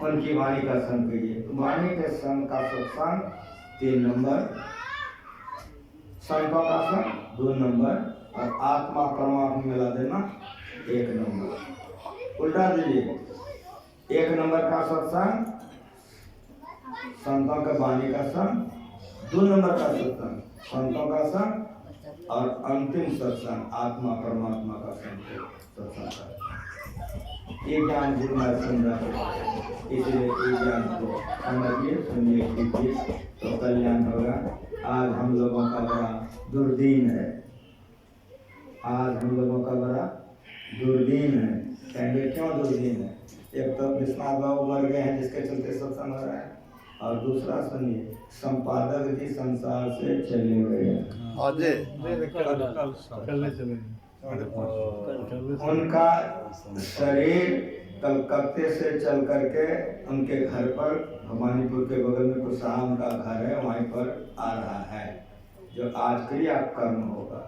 उनकी वाणी का संग करिए। वाणी के संग का सत्संग 3 नंबर, संतों का संग 2 नंबर, और आत्मा परमात्मा मिला देना 1 नंबर। उल्टा दीजिए, 1 नंबर का सत्संग संतों के वाणी का संग, 2 नंबर का सत्संग संतों का संग, और अंतिम सत्संग आत्मा परमात्मा का सत्संग। ये ज्ञान गुरु महाराज समझा, इसलिए ये ज्ञान को समझिए, सुनिए, कीजिए तो कल्याण होगा। आज हम लोगों का बड़ा दुर्दीन है, आज हम लोगों का बड़ा दुर्दीन है। कहेंगे क्यों दुर्दीन है? एक तो विश्वनाथ बाबू मर गए हैं जिसके चलते सत्संग हो रहा है, और दूसरा सुनिए, संपादक जी संसार से चले गए। उनका शरीर कलकत्ते से चल करके उनके घर पर, भवानीपुर के बगल में कुशाम का घर है, वहीं पर आ रहा है, जो आज क्रिया कर्म होगा।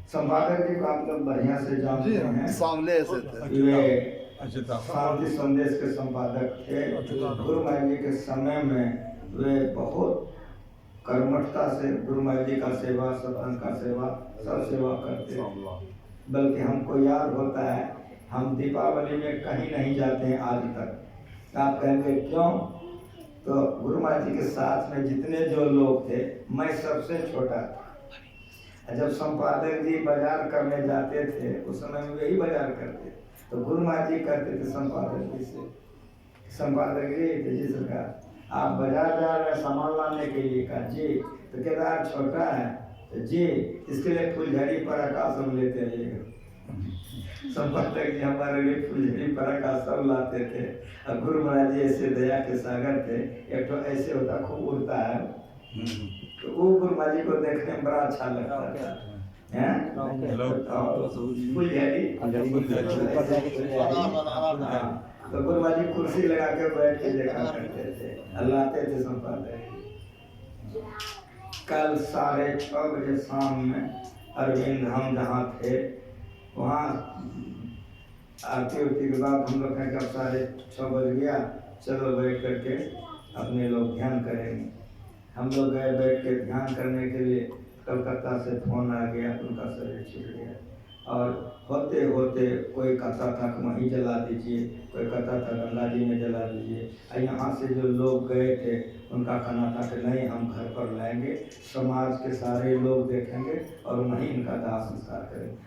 संपादक जी को आप लोग बढ़िया से जानते हैं, सामने से थे। वे शांति संदेश के संपादक थे। गुरु महाराज जी के समय में वे बहुत कर्मठता से गुरु महाराज जी का सेवा, सत्संग का सेवा, सब सेवा करते। बल्कि हमको याद होता है, हम दीपावली में कहीं नहीं जाते हैं आज तक। आप कहेंगे क्यों? तो गुरु महाराज जी के साथ में जितने जो लोग थे, मैं सबसे छोटा था। जब संपादक जी बाजार करने जाते थे, उस समय में वही बाजार करते, तो गुरु महाराज जी कहते थे संपादक जी से, संपादक जी सरकार आप बाजार जा रहे हैं सामान लाने के लिए? कहा जी। तो केदार छोटा है, तो जी इसके लिए फुलझड़ी पटाखा सब लेते आइएगा। संपादक जी हमारे लिए फुलझड़ी पटाखा सब लाते थे। और गुरु महाराज जी ऐसे दया के सागर थे, एक तो ऐसे होता खूब उड़ता है, तो वो गुरु महाराज जी को देखने में बड़ा अच्छा लगता था। तो गुरु महाराज जी कुर्सी लगा के बैठ के देखा करते थे, लाते थे संपादक। कल 6:30 बजे शाम में अरविंद हम जहाँ थे वहाँ आरती उरती के बाद हम लोग कहें कि अब 6:30 बज गया, चलो बैठ करके अपने लोग ध्यान करेंगे। हम लोग गए, बैठ के ध्यान करने के लिए। कलकत्ता से फोन आ गया, उनका शरीर छूट गया। और होते होते कोई कहता था कि वहीं जला दीजिए, कोई कहता था गंगा जी में जला दीजिए। और यहाँ से जो लोग गए थे उनका कहना था कि नहीं, हम घर पर लाएंगे, समाज के सारे लोग देखेंगे और वहीं इनका दाह संस्कार करेंगे।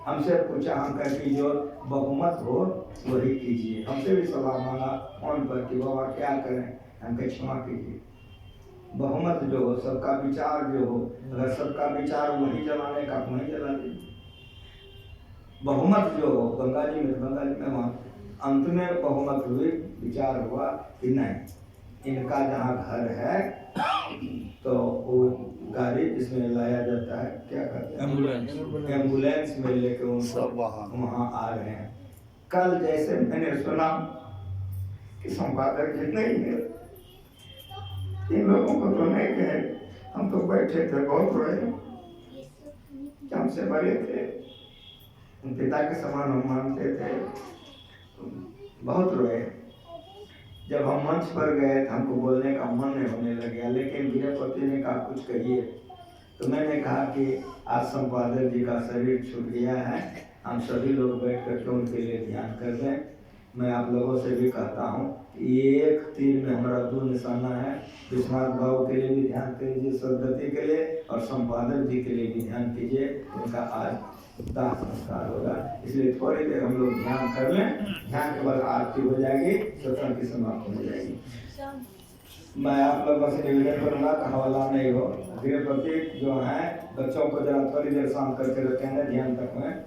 हमसे पूछा, हम कहें कि जो बहुमत हो वही कीजिए। हमसे भी सलाह मांगा फोन पर कि बाबा क्या करें? हम कहे क्षमा कीजिए, बहुमत जो हो, सबका विचार जो हो, अगर सबका विचार वही जलाने का वहीं जला दीजिए। बहुमत जो हो गंगा जी में, गंगा जी में वहाँ अंत में बहुमत हुई, विचार हुआ कि नहीं, इनका जहाँ घर है तो वो गाड़ी जिसमें लाया जाता है, क्या कहते हैं, एम्बुलेंस में लेके उन सब वहाँ आ रहे हैं। कल जैसे मैंने सुना कि संपादक जी नहीं है। इन लोगों को तो नहीं कहे, हम तो बैठे थे बहुत रोए, हमसे बड़े थे, उन पिता के समान हम मानते थे, बहुत रोए। जब हम मंच पर गए तो हमको बोलने का मन नहीं होने लग गया, लेकिन गृहपति ने कहा कुछ कहिए। तो मैंने कहा कि आज संपादक जी का शरीर छूट गया है, हम सभी लोग बैठ करके उनके लिए ध्यान कर दें। मैं आप लोगों से भी कहता हूँ कि एक तीर में हमारा दो निशाना है। विश्वनाथ बाबू के लिए भी ध्यान कीजिए, सदगति के लिए, और संपादक जी के लिए भी ध्यान कीजिए। उनका आज दाह संस्कार होगा, इसलिए थोड़ी देर हम लोग ध्यान कर लें। ध्यान के बाद आरती हो जाएगी, सत्संग की समाप्ति हो जाएगी। मैं आप लोगों से निवेदन करूंगा कि हवाला नहीं हो। गृहपति जो है बच्चों को जरा थोड़ी देर शांत करके रखेंगे, ध्यान तक में।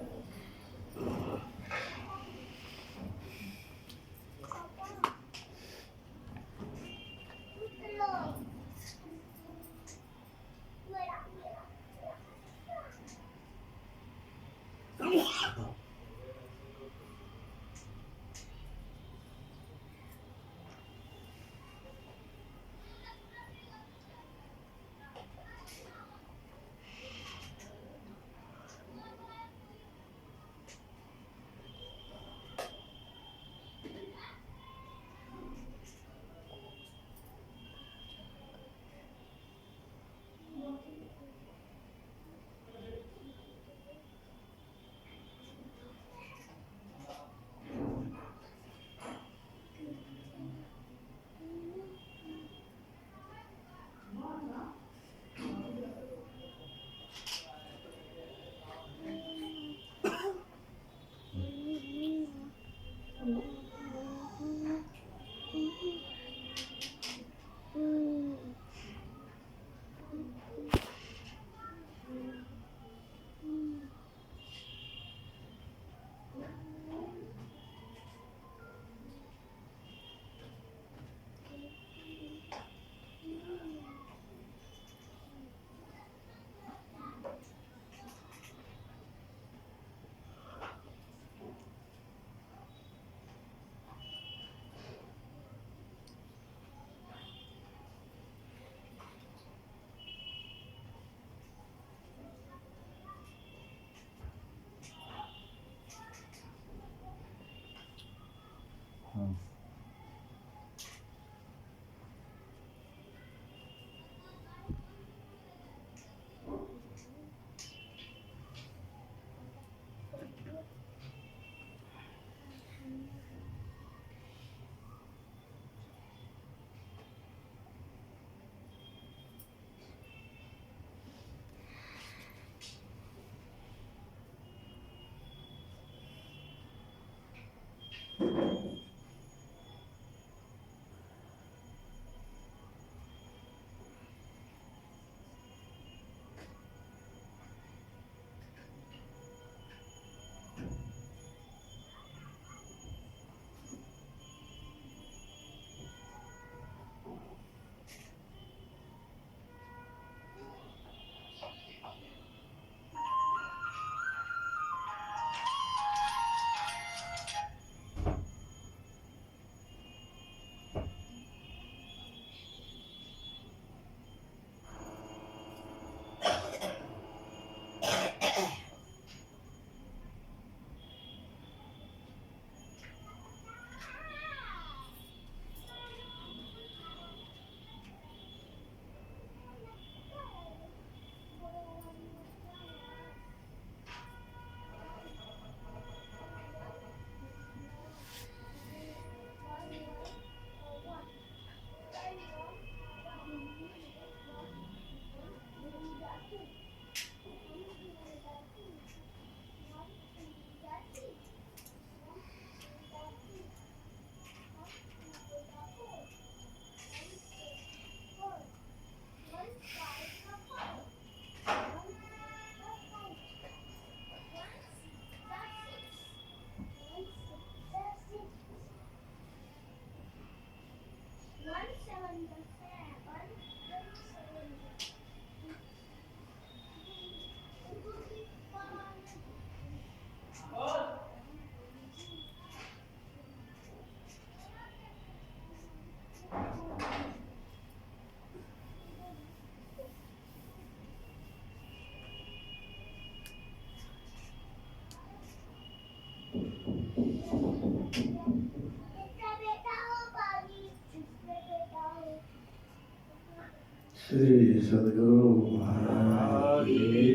श्री सदगुरु महाराज की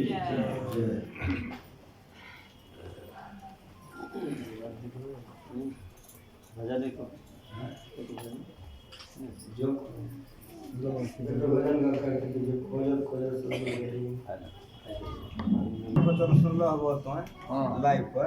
जय। भजा देखो जो भजन करके जो खोजत खोजत वचन सुन रहा हुआ तो है लाइव पर